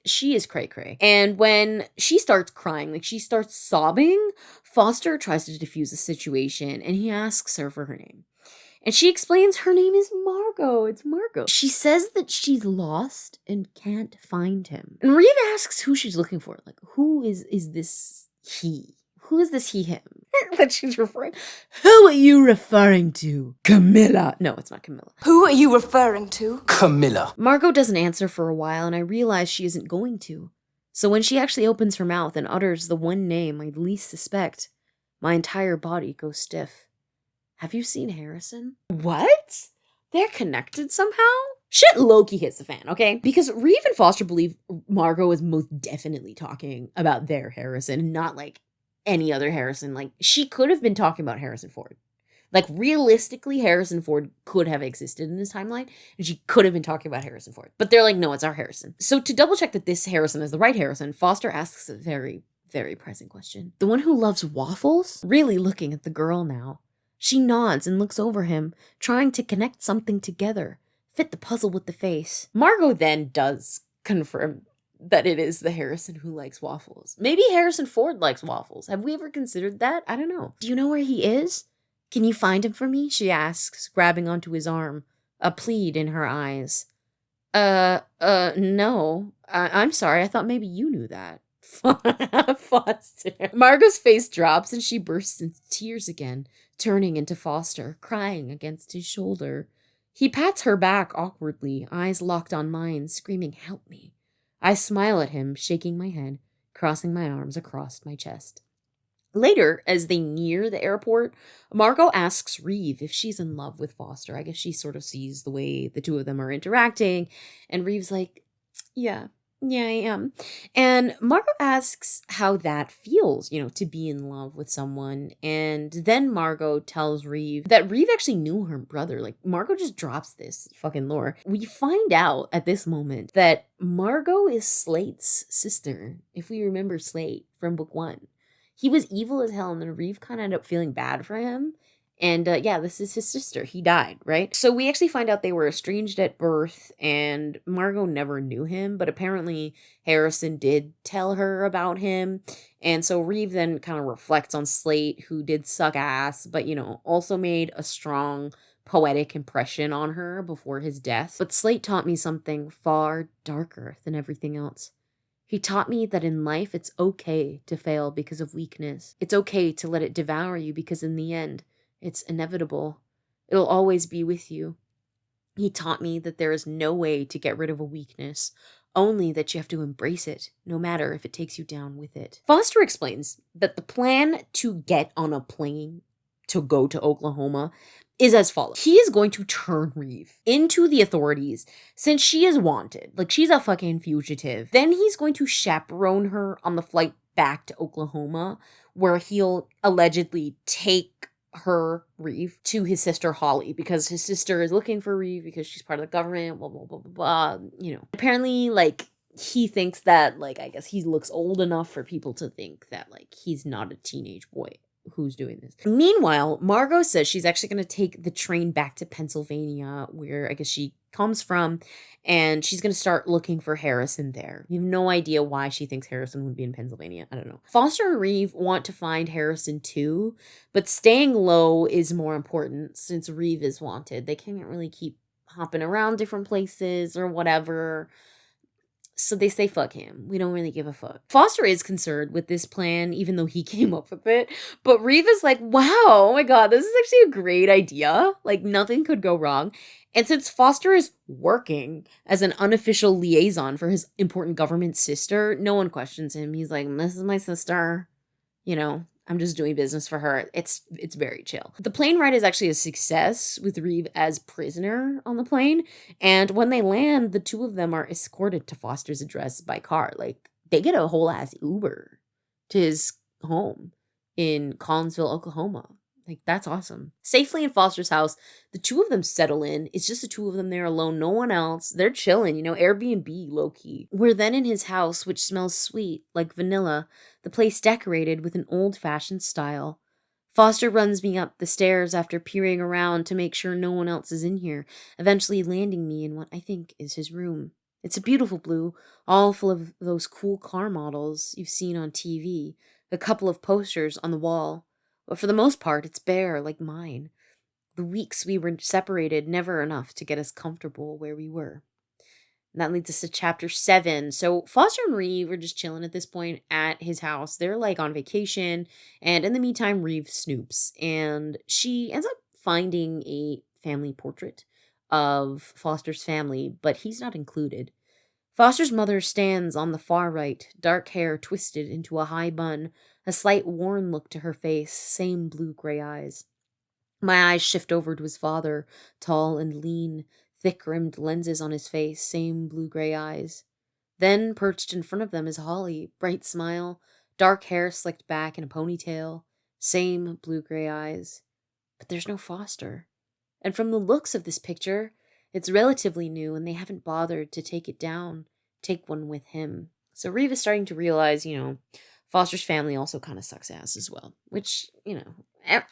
She is cray-cray. And when she starts crying, she starts sobbing, Foster tries to defuse the situation, and he asks her for her name. And she explains her name is Margot. It's Margot. She says that she's lost and can't find him. And Reeve asks who she's looking for. Who is this he? Who is this he, him? That she's referring. Who are you referring to? Camilla. No, it's not Camilla. Who are you referring to? Camilla. Margot doesn't answer for a while, and I realize she isn't going to. So when she actually opens her mouth and utters the one name I'd least suspect, my entire body goes stiff. "Have you seen Harrison?" What? They're connected somehow? Shit low-key hits the fan, okay? Because Reeve and Foster believe Margot is most definitely talking about their Harrison, not any other Harrison. She could have been talking about Harrison Ford. Realistically, Harrison Ford could have existed in this timeline, and she could have been talking about Harrison Ford. But they're no, it's our Harrison. So to double check that this Harrison is the right Harrison, Foster asks a very, very pressing question. "The one who loves waffles?" Really looking at the girl now. She nods and looks over him, trying to connect something together, fit the puzzle with the face. Margot then does confirm that it is the Harrison who likes waffles. Maybe Harrison Ford likes waffles. Have we ever considered that? I don't know. "Do you know where he is? Can you find him for me?" she asks, grabbing onto his arm, a plead in her eyes. No. I'm sorry. I thought maybe you knew that." Foster. Margot's face drops and she bursts into tears again, turning into Foster, crying against his shoulder. He pats her back awkwardly, eyes locked on mine, screaming, "Help me." I smile at him, shaking my head, crossing my arms across my chest. Later, as they near the airport, Margot asks Reeve if she's in love with Foster. I guess she sort of sees the way the two of them are interacting, and Reeve's like, yeah, I am. And Margot asks how that feels, to be in love with someone. And then Margot tells Reeve that Reeve actually knew her brother. Margot just drops this fucking lore. We find out at this moment that Margot is Slate's sister, if we remember Slate from book 1. He was evil as hell, and then Reeve kind of ended up feeling bad for him. And this is his sister. He died, right? So we actually find out they were estranged at birth, and Margot never knew him, but apparently Harrison did tell her about him. And so Reeve then kind of reflects on Slate, who did suck ass, but, also made a strong poetic impression on her before his death. But Slate taught me something far darker than everything else. He taught me that in life it's okay to fail because of weakness. It's okay to let it devour you because in the end, it's inevitable. It'll always be with you. He taught me that there is no way to get rid of a weakness, only that you have to embrace it, no matter if it takes you down with it. Foster explains that the plan to get on a plane to go to Oklahoma is as follows. He is going to turn Reeve into the authorities since she is wanted. She's a fucking fugitive. Then he's going to chaperone her on the flight back to Oklahoma, where he'll allegedly take her, Reeve, to his sister Holly, because his sister is looking for Reeve because she's part of the government, blah, blah, blah, blah, blah, Apparently, he thinks that, I guess he looks old enough for people to think that, he's not a teenage boy who's doing this. Meanwhile, Margot says she's actually going to take the train back to Pennsylvania, where I guess she comes from, and she's going to start looking for Harrison there. You have no idea why she thinks Harrison would be in Pennsylvania. I don't know. Foster and Reeve want to find Harrison too, but staying low is more important since Reeve is wanted. They can't really keep hopping around different places or whatever. So they say, fuck him. We don't really give a fuck. Foster is concerned with this plan, even though he came up with it. But Reeve is like, wow, oh my God, this is actually a great idea. Nothing could go wrong. And since Foster is working as an unofficial liaison for his important government sister, no one questions him. He's like, "This is my sister. I'm just doing business for her." It's very chill. The plane ride is actually a success with Reeve as prisoner on the plane. And when they land, the two of them are escorted to Foster's address by car. Like, they get a whole ass Uber to his home in Collinsville, Oklahoma. Like, that's awesome. Safely in Foster's house, the two of them settle in. It's just the two of them there alone, no one else. They're chilling, Airbnb low key. We're then in his house, which smells sweet, like vanilla, the place decorated with an old fashioned style. Foster runs me up the stairs after peering around to make sure no one else is in here, eventually landing me in what I think is his room. It's a beautiful blue, all full of those cool car models you've seen on TV, a couple of posters on the wall. But for the most part, it's bare, like mine. The weeks we were separated, never enough to get us comfortable where we were. And that leads us to chapter 7. So Foster and Reeve are just chilling at this point at his house. They're like on vacation. And in the meantime, Reeve snoops. And she ends up finding a family portrait of Foster's family, but he's not included. Foster's mother stands on the far right, dark hair twisted into a high bun, a slight worn look to her face, same blue-gray eyes. My eyes shift over to his father, tall and lean, thick-rimmed lenses on his face, same blue-gray eyes. Then, perched in front of them is Holly, bright smile, dark hair slicked back in a ponytail, same blue-gray eyes. But there's no Foster. And from the looks of this picture, it's relatively new and they haven't bothered to take it down, take one with him. So Reeve is starting to realize, Foster's family also kind of sucks ass as well, which,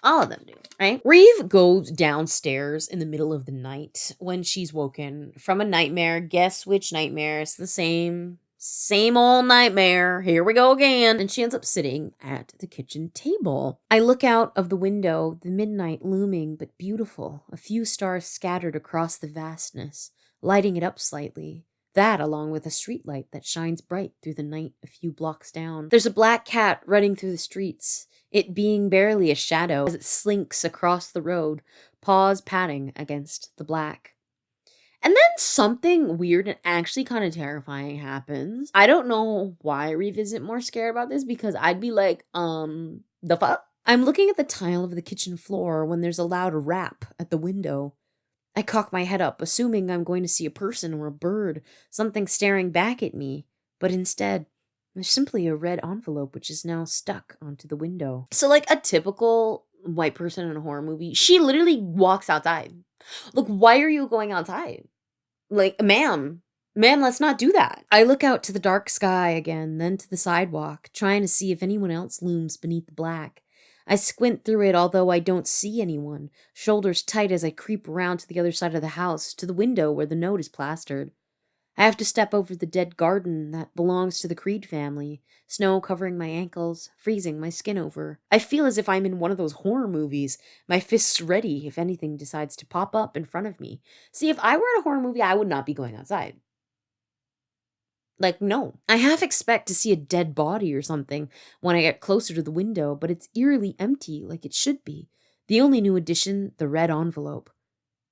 all of them do, right? Reeve goes downstairs in the middle of the night when she's woken from a nightmare. Guess which nightmare? It's the same old nightmare. Here we go again. And she ends up sitting at the kitchen table. I look out of the window, the midnight looming but beautiful, a few stars scattered across the vastness, lighting it up slightly. That along with a streetlight that shines bright through the night a few blocks down. There's a black cat running through the streets, it being barely a shadow as it slinks across the road, paws patting against the black. And then something weird and actually kind of terrifying happens. I don't know why Reeve isn't more scared about this, because I'd be like, the fuck? I'm looking at the tile of the kitchen floor when there's a loud rap at the window. I cock my head up, assuming I'm going to see a person or a bird, something staring back at me. But instead, there's simply a red envelope which is now stuck onto the window. So like a typical white person in a horror movie, she literally walks outside. Look, why are you going outside? Like, ma'am, let's not do that. I look out to the dark sky again, then to the sidewalk, trying to see if anyone else looms beneath the black. I squint through it, although I don't see anyone, shoulders tight as I creep around to the other side of the house, to the window where the note is plastered. I have to step over the dead garden that belongs to the Creed family, snow covering my ankles, freezing my skin over. I feel as if I'm in one of those horror movies, my fists ready if anything decides to pop up in front of me. See, if I were in a horror movie, I would not be going outside. Like, no. I half expect to see a dead body or something when I get closer to the window, but it's eerily empty like it should be. The only new addition, the red envelope.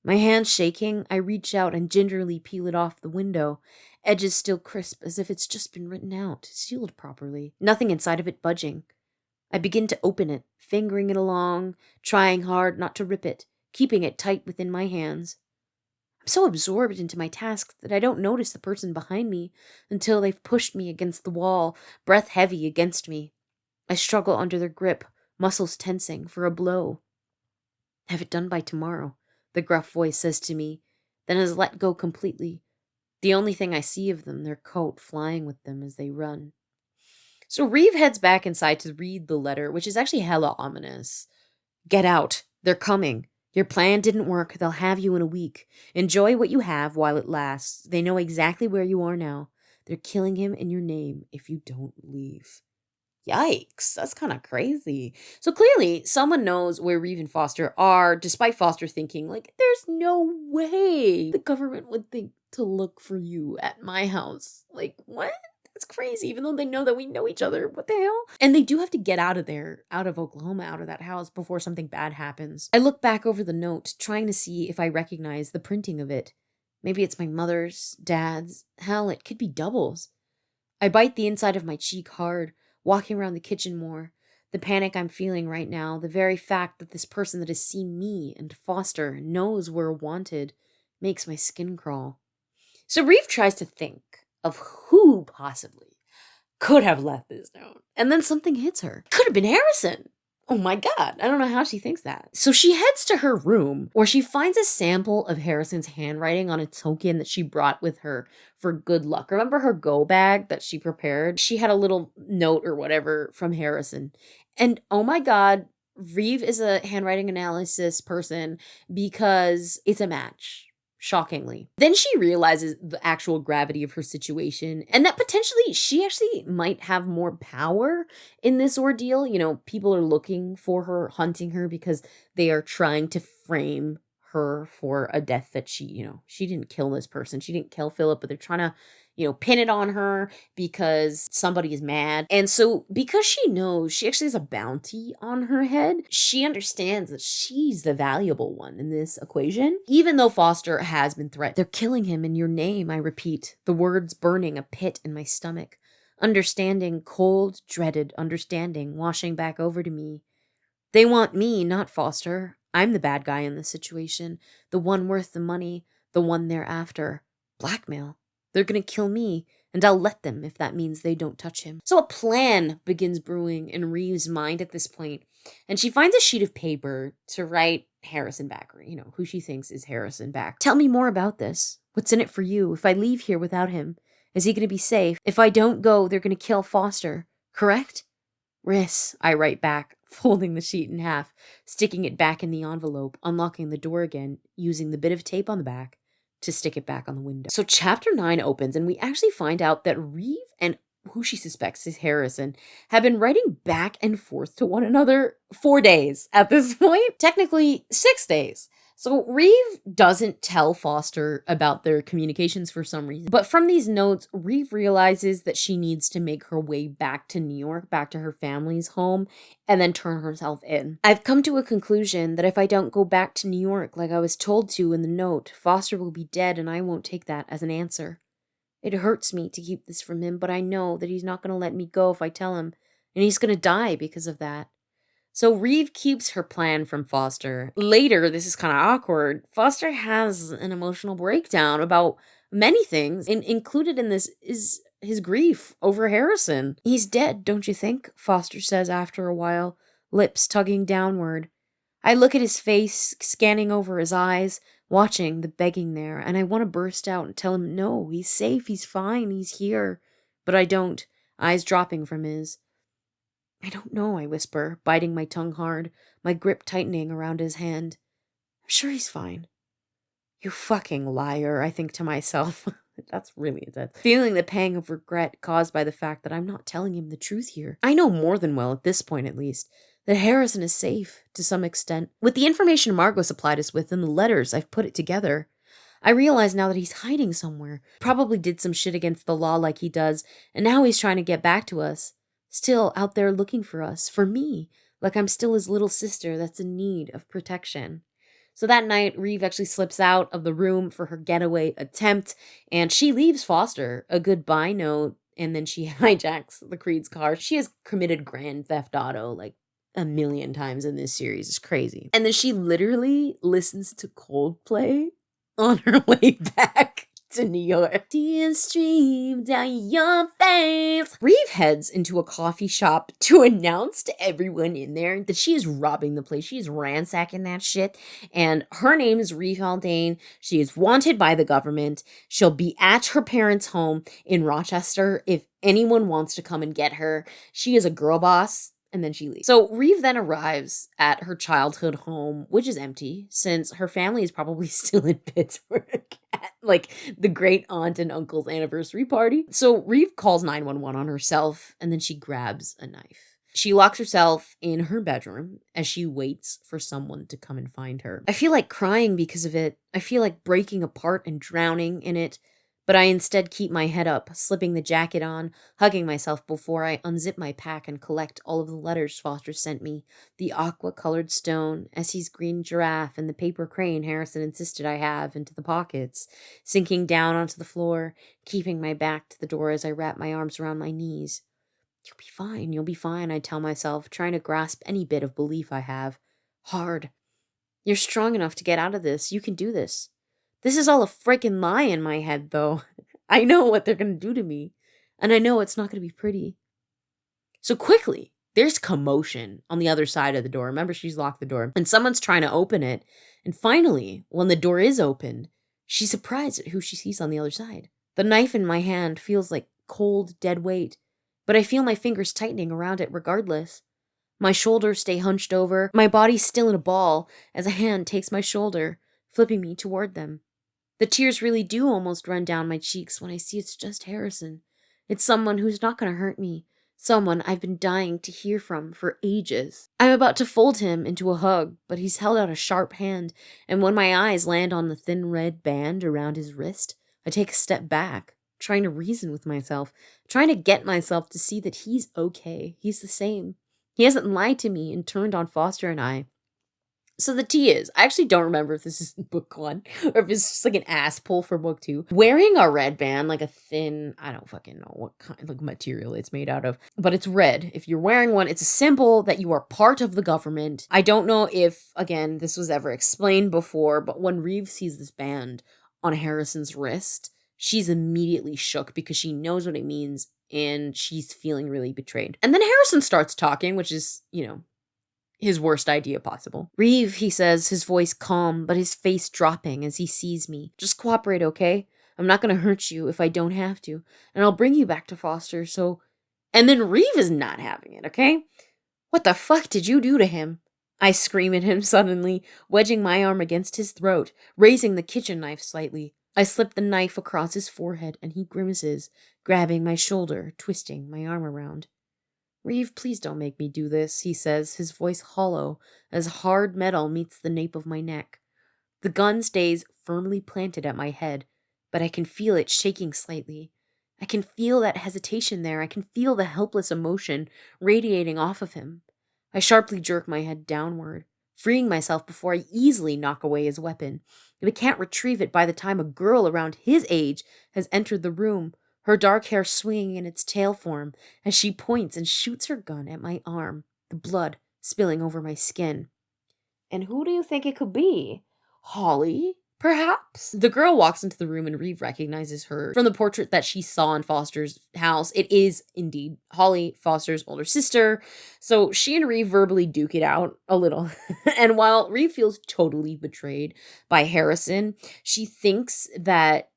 My hands shaking, I reach out and gingerly peel it off the window, edges still crisp as if it's just been written out, sealed properly. Nothing inside of it budging. I begin to open it, fingering it along, trying hard not to rip it, keeping it tight within my hands. I'm so absorbed into my task that I don't notice the person behind me until they've pushed me against the wall, breath heavy against me. I struggle under their grip, muscles tensing for a blow. Have it done by tomorrow, the gruff voice says to me, then is let go completely. The only thing I see of them, their coat flying with them as they run. So Reeve heads back inside to read the letter, which is actually hella ominous. Get out. They're coming. Your plan didn't work. They'll have you in a week. Enjoy what you have while it lasts. They know exactly where you are now. They're killing him in your name if you don't leave. Yikes, that's kind of crazy. So clearly, someone knows where Reeve and Foster are, despite Foster thinking, like, there's no way the government would think to look for you at my house. Like, what? It's crazy, even though they know that we know each other. What the hell? And they do have to get out of there, out of Oklahoma, out of that house before something bad happens. I look back over the note, trying to see if I recognize the printing of it. Maybe it's my mother's, dad's. Hell, it could be doubles. I bite the inside of my cheek hard, walking around the kitchen more. The panic I'm feeling right now, the very fact that this person that has seen me and Foster knows we're wanted, makes my skin crawl. So Reeve tries to think of who possibly could have left this note. And then something hits her. Could have been Harrison. Oh my God. I don't know how she thinks that. So she heads to her room where she finds a sample of Harrison's handwriting on a token that she brought with her for good luck. Remember her go bag that she prepared? She had a little note or whatever from Harrison. And oh my God, Reeve is a handwriting analysis person because it's a match. Shockingly. Then she realizes the actual gravity of her situation and that potentially she actually might have more power in this ordeal. You know, people are looking for her, hunting her because they are trying to frame her for a death that she didn't kill this person. She didn't kill Philip, but they're trying to, pin it on her because somebody is mad. And so because she knows she actually has a bounty on her head, she understands that she's the valuable one in this equation. Even though Foster has been threatened, they're killing him in your name, I repeat, the words burning a pit in my stomach. Understanding, cold, dreaded understanding, washing back over to me. They want me, not Foster. I'm the bad guy in this situation, the one worth the money, the one they're after. Blackmail. They're gonna kill me, and I'll let them if that means they don't touch him. So a plan begins brewing in Reeve's mind at this point, and she finds a sheet of paper to write Harrison back, or, who she thinks is Harrison back. Tell me more about this. What's in it for you? If I leave here without him, is he gonna be safe? If I don't go, they're gonna kill Foster, correct? Riss, I write back, folding the sheet in half, sticking it back in the envelope, unlocking the door again, using the bit of tape on the back to stick it back on the window. So chapter 9 opens and we actually find out that Reeve and who she suspects is Harrison have been writing back and forth to one another 4 days at this point. Technically 6 days. So Reeve doesn't tell Foster about their communications for some reason. But from these notes, Reeve realizes that she needs to make her way back to New York, back to her family's home, and then turn herself in. I've come to a conclusion that if I don't go back to New York like I was told to in the note, Foster will be dead and I won't take that as an answer. It hurts me to keep this from him, but I know that he's not going to let me go if I tell him, and he's going to die because of that. So Reeve keeps her plan from Foster. Later, this is kind of awkward, Foster has an emotional breakdown about many things, and included in this is his grief over Harrison. He's dead, don't you think? Foster says after a while, lips tugging downward. I look at his face, scanning over his eyes, watching the begging there, and I want to burst out and tell him, no, he's safe, he's fine, he's here. But I don't, eyes dropping from his. I don't know, I whisper, biting my tongue hard, my grip tightening around his hand. I'm sure he's fine. You fucking liar, I think to myself. That's really intense. Feeling the pang of regret caused by the fact that I'm not telling him the truth here. I know more than well, at this point at least, that Harrison is safe, to some extent. With the information Margot supplied us with and the letters, I've put it together. I realize now that he's hiding somewhere. Probably did some shit against the law like he does, and now he's trying to get back to us. Still out there looking for us, for me, like I'm still his little sister that's in need of protection. So that night, Reeve actually slips out of the room for her getaway attempt, and she leaves Foster a goodbye note, and then she hijacks the Creed's car. She has committed grand theft auto like a million times in this series. It's crazy. And then she literally listens to Coldplay on her way back to New York. Tears stream down your face. Reeve heads into a coffee shop to announce to everyone in there that she is robbing the place. She is ransacking that shit. And her name is Reeve Haldane. She is wanted by the government. She'll be at her parents' home in Rochester if anyone wants to come and get her. She is a girl boss. And then she leaves. So Reeve then arrives at her childhood home, which is empty since her family is probably still in Pittsburgh at like the great aunt and uncle's anniversary party. So Reeve calls 911 on herself and then she grabs a knife. She locks herself in her bedroom as she waits for someone to come and find her. I feel like crying because of it. I feel like breaking apart and drowning in it. But I instead keep my head up, slipping the jacket on, hugging myself before I unzip my pack and collect all of the letters Foster sent me. The aqua-colored stone, Essie's green giraffe, and the paper crane Harrison insisted I have into the pockets, sinking down onto the floor, keeping my back to the door as I wrap my arms around my knees. You'll be fine, I tell myself, trying to grasp any bit of belief I have. Hard. You're strong enough to get out of this. You can do this. This is all a freaking lie in my head, though. I know what they're going to do to me, and I know it's not going to be pretty. So quickly, there's commotion on the other side of the door. Remember, she's locked the door, and someone's trying to open it. And finally, when the door is opened, she's surprised at who she sees on the other side. The knife in my hand feels like cold, dead weight, but I feel my fingers tightening around it regardless. My shoulders stay hunched over, my body still in a ball, as a hand takes my shoulder, flipping me toward them. The tears really do almost run down my cheeks when I see it's just Harrison. It's someone who's not going to hurt me. Someone I've been dying to hear from for ages. I'm about to fold him into a hug, but he's held out a sharp hand, and when my eyes land on the thin red band around his wrist, I take a step back, trying to reason with myself, trying to get myself to see that he's okay. He's the same. He hasn't lied to me and turned on Foster and I. So the tea is, I actually don't remember if this is book 1 or if it's just like an ass pull for book 2. Wearing a red band, like a thin, I don't fucking know what kind of material it's made out of, but it's red. If you're wearing one, it's a symbol that you are part of the government. I don't know if, again, this was ever explained before, but when Reeve sees this band on Harrison's wrist, she's immediately shook because she knows what it means and she's feeling really betrayed. And then Harrison starts talking, which is, his worst idea possible. Reeve, he says, his voice calm, but his face dropping as he sees me. Just cooperate, okay? I'm not gonna hurt you if I don't have to, and I'll bring you back to Foster, so... And then Reeve is not having it, okay? What the fuck did you do to him? I scream at him suddenly, wedging my arm against his throat, raising the kitchen knife slightly. I slip the knife across his forehead, and he grimaces, grabbing my shoulder, twisting my arm around. Reeve, please don't make me do this, he says, his voice hollow as hard metal meets the nape of my neck. The gun stays firmly planted at my head, but I can feel it shaking slightly. I can feel that hesitation there. I can feel the helpless emotion radiating off of him. I sharply jerk my head downward, freeing myself before I easily knock away his weapon. If I can't retrieve it by the time a girl around his age has entered the room, her dark hair swinging in its tail form as she points and shoots her gun at my arm, the blood spilling over my skin. And who do you think it could be? Holly, perhaps? The girl walks into the room and Reeve recognizes her from the portrait that she saw in Foster's house. It is indeed Holly, Foster's older sister. So she and Reeve verbally duke it out a little. And while Reeve feels totally betrayed by Harrison, she thinks that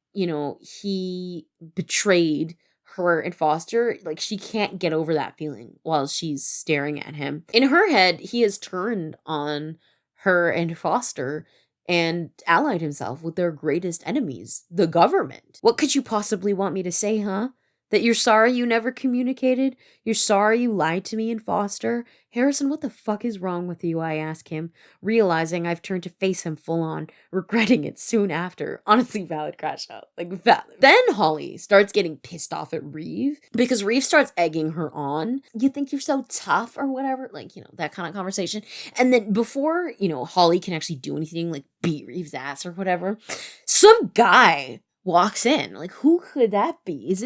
he betrayed her and Foster. Like, she can't get over that feeling while she's staring at him. In her head, he has turned on her and Foster and allied himself with their greatest enemies, the government. What could you possibly want me to say, huh? That you're sorry you never communicated? You're sorry you lied to me and Foster? Harrison, what the fuck is wrong with you? I ask him, realizing I've turned to face him full on, regretting it soon after. Honestly, valid crash out. Like, valid. Then Holly starts getting pissed off at Reeve because Reeve starts egging her on. You think you're so tough or whatever? Like, that kind of conversation. And then before, Holly can actually do anything, like beat Reeve's ass or whatever, some guy walks in. Like, who could that be? Is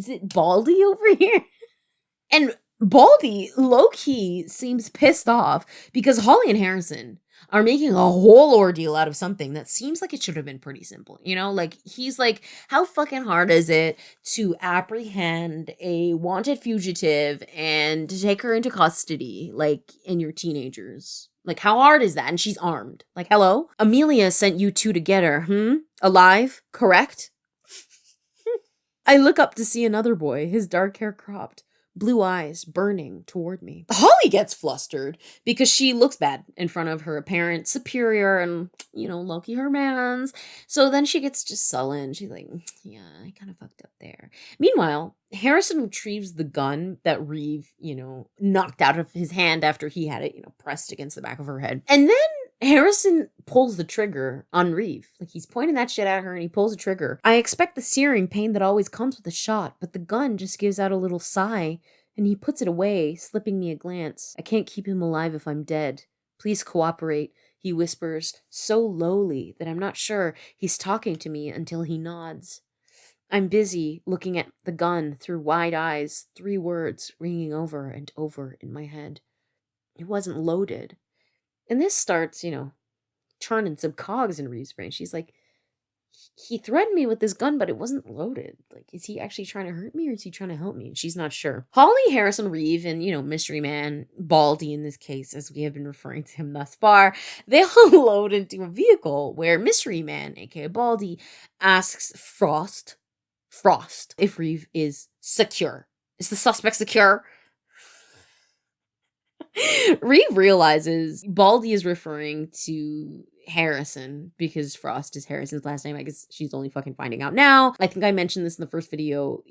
it Baldy over here? And Baldy, low-key, seems pissed off because Holly and Harrison are making a whole ordeal out of something that seems like it should have been pretty simple. Like, he's like, how fucking hard is it to apprehend a wanted fugitive and to take her into custody, like, in your teenagers? Like, how hard is that? And she's armed. Like, hello? Amelia sent you two to get her, Alive? Correct? I look up to see another boy, his dark hair cropped, blue eyes burning toward me. Holly gets flustered because she looks bad in front of her apparent superior and, Loki her mans. So then she gets just sullen. She's like, yeah, I kind of fucked up there. Meanwhile, Harrison retrieves the gun that Reeve, knocked out of his hand after he had it, pressed against the back of her head. And then Harrison pulls the trigger on Reeve. Like, he's pointing that shit at her and he pulls the trigger. I expect the searing pain that always comes with a shot, but the gun just gives out a little sigh and he puts it away, slipping me a glance. I can't keep him alive if I'm dead. Please cooperate, he whispers, so lowly that I'm not sure he's talking to me until he nods. I'm busy looking at the gun through wide eyes, 3 words ringing over and over in my head. It wasn't loaded. And this starts, churning some cogs in Reeve's brain. She's like, he threatened me with this gun, but it wasn't loaded. Like, is he actually trying to hurt me or is he trying to help me? And she's not sure. Holly, Harrison, Reeve, and, Mystery Man, Baldy in this case, as we have been referring to him thus far, they all load into a vehicle where Mystery Man, aka Baldy, asks Frost if Reeve is secure. Is the suspect secure? Reeve realizes Baldy is referring to Harrison because Frost is Harrison's last name. I guess she's only fucking finding out now. I think I mentioned this in the first video.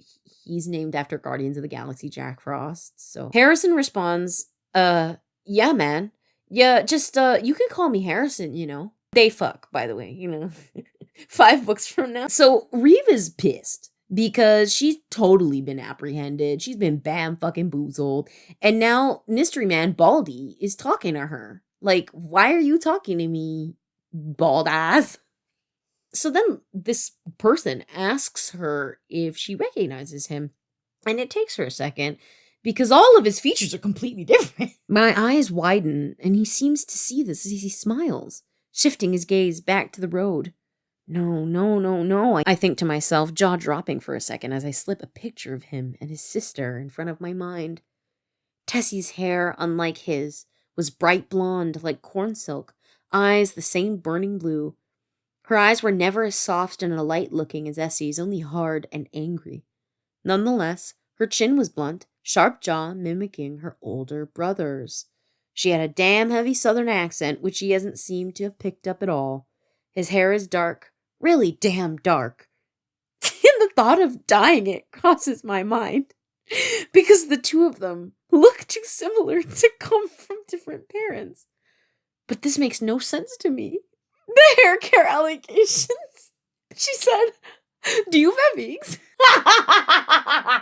He's named after Guardians of the Galaxy Jack Frost. So Harrison responds, yeah, man. Yeah, just, you can call me Harrison, They fuck, by the way, 5 books from now. So Reeve is pissed because she's totally been apprehended. She's been bam fucking boozled. And now Mystery Man Baldy is talking to her. Like, why are you talking to me, bald ass? So then this person asks her if she recognizes him. And it takes her a second because all of his features are completely different. My eyes widen and he seems to see this as he smiles, shifting his gaze back to the road. No, I think to myself, jaw dropping for a second as I slip a picture of him and his sister in front of my mind. Tessie's hair, unlike his, was bright blonde like corn silk, eyes the same burning blue. Her eyes were never as soft and alight looking as Essie's, only hard and angry. Nonetheless, her chin was blunt, sharp jaw mimicking her older brother's. She had a damn heavy southern accent, which he hasn't seemed to have picked up at all. His hair is dark, really damn dark. And the thought of dyeing it crosses my mind. Because the two of them look too similar to come from different parents. But this makes no sense to me. The hair care allegations. She said, do you have eggs?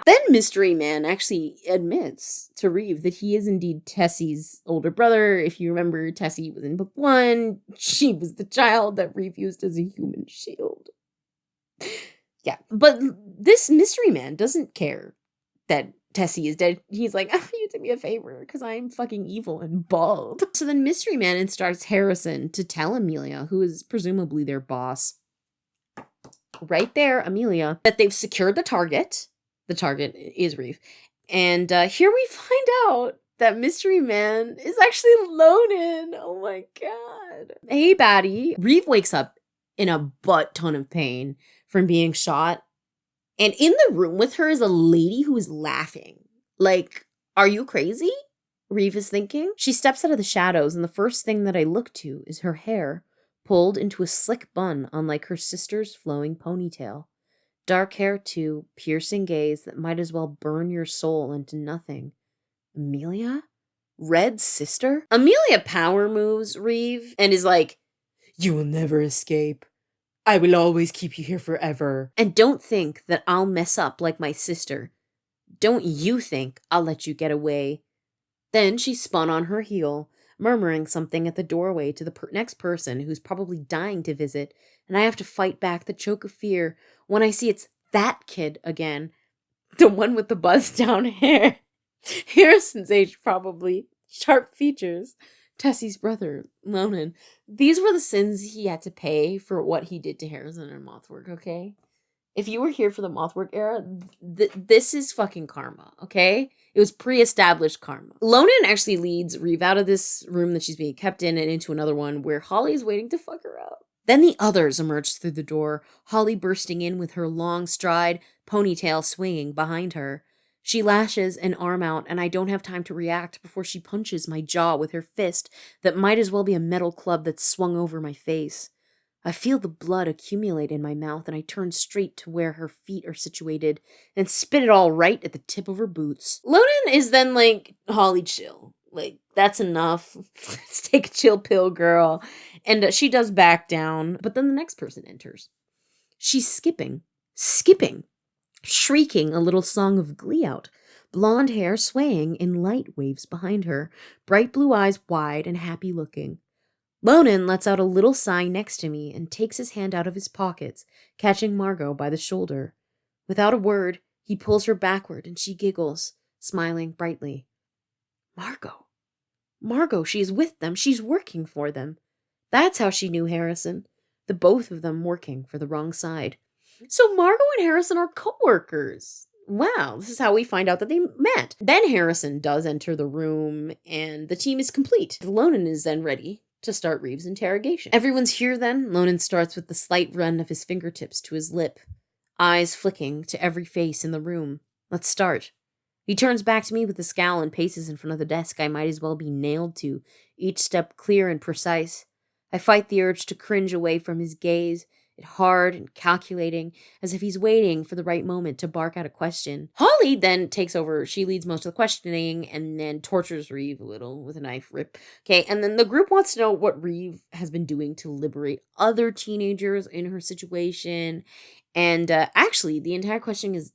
Then Mystery Man actually admits to Reeve that he is indeed Tessie's older brother. If you remember, Tessie was in book 1. She was the child that Reeve used as a human shield. Yeah, but this Mystery Man doesn't care that Tessie is dead. He's like, you did me a favor because I'm fucking evil and bald. So then Mystery Man instructs Harrison to tell Amelia, who is presumably their boss, right there, Amelia, that they've secured the target. The target is Reeve. And here we find out that Mystery Man is actually Lonan. Oh my god. Hey, baddie. Reeve wakes up in a butt ton of pain from being shot. And in the room with her is a lady who is laughing. Like, are you crazy? Reeve is thinking. She steps out of the shadows, and the first thing that I look to is her hair, pulled into a slick bun unlike her sister's flowing ponytail. Dark hair too, piercing gaze that might as well burn your soul into nothing. Amelia? Red's sister? Amelia power moves Reeve and is like, you will never escape. I will always keep you here forever. And don't think that I'll mess up like my sister. Don't you think I'll let you get away. Then she spun on her heel, murmuring something at the doorway to the next person who's probably dying to visit, and I have to fight back the choke of fear when I see it's that kid again. The one with the buzzed down hair. Harrison's age probably. Sharp features. Tessie's brother, Lonan. These were the sins he had to pay for what he did to Harrison and Mothwork, okay? If you were here for the Mothwork era, this is fucking karma, okay? It was pre-established karma. Lonan actually leads Reeve out of this room that she's being kept in and into another one where Holly is waiting to fuck her up. Then the others emerged through the door, Holly bursting in with her long stride, ponytail swinging behind her. She lashes an arm out, and I don't have time to react before she punches my jaw with her fist that might as well be a metal club that's swung over my face. I feel the blood accumulate in my mouth, and I turn straight to where her feet are situated and spit it all right at the tip of her boots. Lonan is then like, Holly, chill. Like, that's enough. Let's take a chill pill, girl. And she does back down, but then the next person enters. She's skipping, shrieking a little song of glee out, blonde hair swaying in light waves behind her, bright blue eyes wide and happy looking. Lonan lets out a little sigh next to me and takes his hand out of his pockets, catching Margot by the shoulder. Without a word, he pulls her backward and she giggles, smiling brightly. Margot. Margot, she's with them. She's working for them. That's how she knew Harrison. The both of them working for the wrong side. So Margot and Harrison are co-workers. Wow, this is how we find out that they met. Then Harrison does enter the room, and the team is complete. Lonan is then ready to start Reeves' interrogation. Everyone's here then. Lonan starts with the slight run of his fingertips to his lip, eyes flicking to every face in the room. Let's start. He turns back to me with a scowl and paces in front of the desk I might as well be nailed to, each step clear and precise. I fight the urge to cringe away from his gaze, it hard and calculating, as if he's waiting for the right moment to bark out a question. Holly then takes over. She leads most of the questioning and then tortures Reeve a little with a knife rip. Okay, and then the group wants to know what Reeve has been doing to liberate other teenagers in her situation. And actually, the entire question is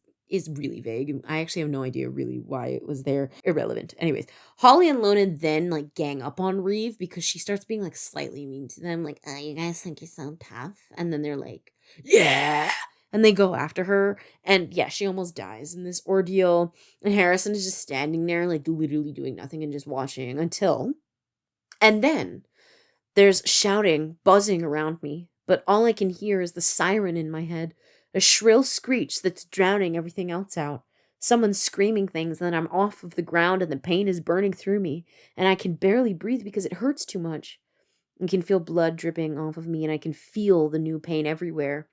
really vague. I actually have no idea really why it was there. Irrelevant. Anyways, Holly and Lonan then like gang up on Reeve because she starts being like slightly mean to them. Like, oh, you guys think you're so tough? And then they're like, yeah. And they go after her. And yeah, she almost dies in this ordeal. And Harrison is just standing there like literally doing nothing and just watching until. And then there's shouting, buzzing around me. But all I can hear is the siren in my head. A shrill screech that's drowning everything else out. Someone screaming things, and then I'm off of the ground and the pain is burning through me, and I can barely breathe because it hurts too much. I can feel blood dripping off of me, and I can feel the new pain everywhere.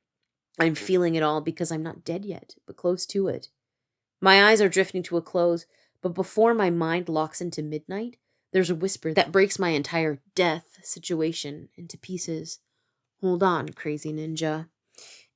I'm feeling it all because I'm not dead yet, but close to it. My eyes are drifting to a close, but before my mind locks into midnight, there's a whisper that breaks my entire death situation into pieces. Hold on, crazy ninja.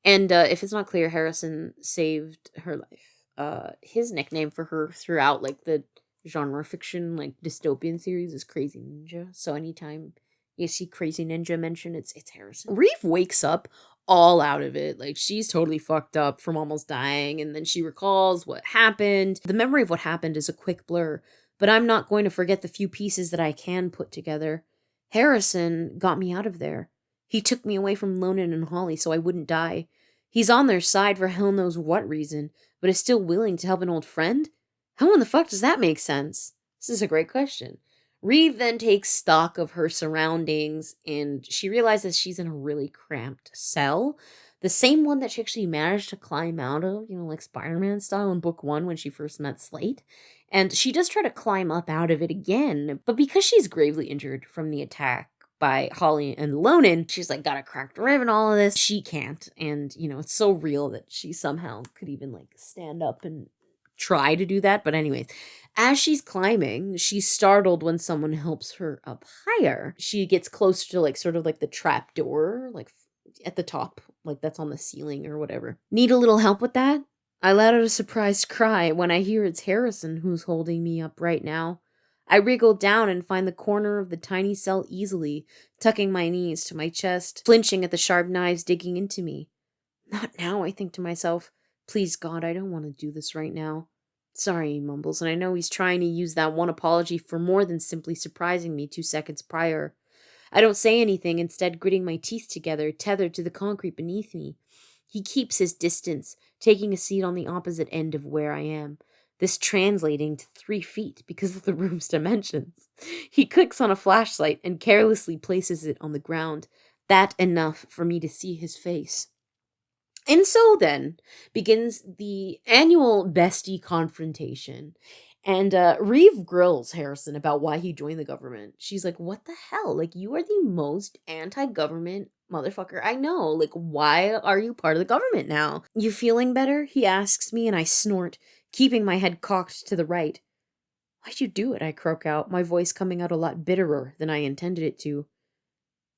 And if it's not clear, Harrison saved her life. His nickname for her throughout, like, the genre fiction, like, dystopian series is Crazy Ninja. So anytime you see Crazy Ninja mentioned, it's Harrison. Reeve wakes up all out of it. Like, she's totally fucked up from almost dying, and then she recalls what happened. The memory of what happened is a quick blur, but I'm not going to forget the few pieces that I can put together. Harrison got me out of there. He took me away from Lonan and Holly so I wouldn't die. He's on their side for hell knows what reason, but is still willing to help an old friend? How in the fuck does that make sense? This is a great question. Reeve then takes stock of her surroundings, and she realizes she's in a really cramped cell. The same one that she actually managed to climb out of, like Spider-Man style in book 1 when she first met Slate. And she does try to climb up out of it again, but because she's gravely injured from the attack by Holly and Lonan, she's like got a cracked rib and all of this. She can't. And, it's so real that she somehow could even like stand up and try to do that. But anyways, as she's climbing, she's startled when someone helps her up higher. She gets close to like sort of like the trap door, like at the top, like that's on the ceiling or whatever. Need a little help with that? I let out a surprised cry when I hear it's Harrison who's holding me up right now. I wriggle down and find the corner of the tiny cell easily, tucking my knees to my chest, flinching at the sharp knives digging into me. Not now, I think to myself. Please, God, I don't want to do this right now. Sorry, he mumbles, and I know he's trying to use that one apology for more than simply surprising me 2 seconds prior. I don't say anything, instead gritting my teeth together, tethered to the concrete beneath me. He keeps his distance, taking a seat on the opposite end of where I am. This translating to 3 feet because of the room's dimensions. He clicks on a flashlight and carelessly places it on the ground. That enough for me to see his face. And so then begins the annual bestie confrontation. And Reeve grills Harrison about why he joined the government. She's like, what the hell? Like, you are the most anti-government motherfucker I know. Like, why are you part of the government now? You feeling better? He asks me, and I snort, keeping my head cocked to the right. Why'd you do it? I croak out, my voice coming out a lot bitterer than I intended it to.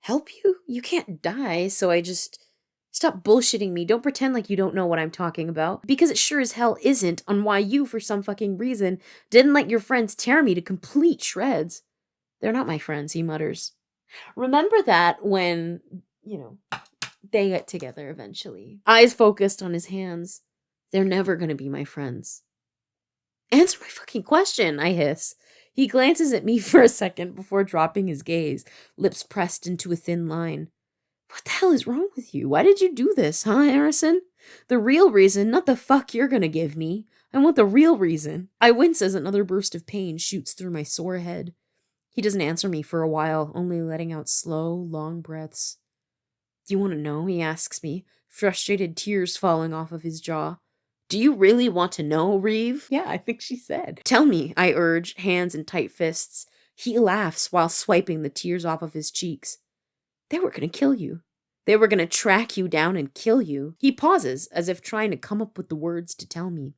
Help you? You can't die, so I just Stop bullshitting me. Don't pretend like you don't know what I'm talking about. Because it sure as hell isn't on why you, for some fucking reason, didn't let your friends tear me to complete shreds. They're not my friends, he mutters. Remember that when, they get together eventually. Eyes focused on his hands. They're never gonna be my friends. Answer my fucking question, I hiss. He glances at me for a second before dropping his gaze, lips pressed into a thin line. What the hell is wrong with you? Why did you do this, huh, Harrison? The real reason, not the fuck you're gonna give me. I want the real reason. I wince as another burst of pain shoots through my sore head. He doesn't answer me for a while, only letting out slow, long breaths. Do you want to know? He asks me, frustrated tears falling off of his jaw. Do you really want to know, Reeve? Yeah, I think she said. Tell me, I urge, hands in tight fists. He laughs while swiping the tears off of his cheeks. They were going to kill you. They were going to track you down and kill you. He pauses, as if trying to come up with the words to tell me.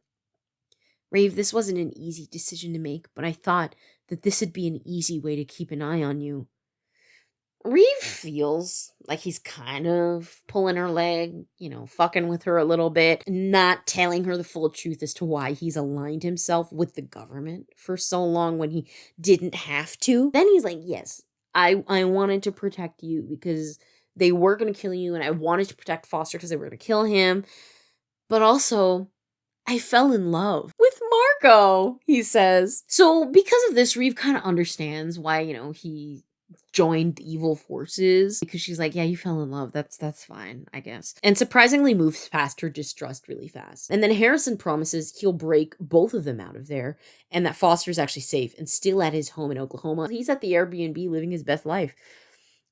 Reeve, this wasn't an easy decision to make, but I thought that this would be an easy way to keep an eye on you. Reeve feels like he's kind of pulling her leg, fucking with her a little bit, not telling her the full truth as to why he's aligned himself with the government for so long when he didn't have to. Then he's like, yes, I wanted to protect you because they were going to kill you, and I wanted to protect Foster because they were going to kill him. But also, I fell in love with Marco, he says. So because of this, Reeve kind of understands why, he joined the evil forces, because she's like, yeah, you fell in love. That's fine, I guess. And surprisingly moves past her distrust really fast. And then Harrison promises he'll break both of them out of there, and that Foster's actually safe and still at his home in Oklahoma. He's at the Airbnb living his best life.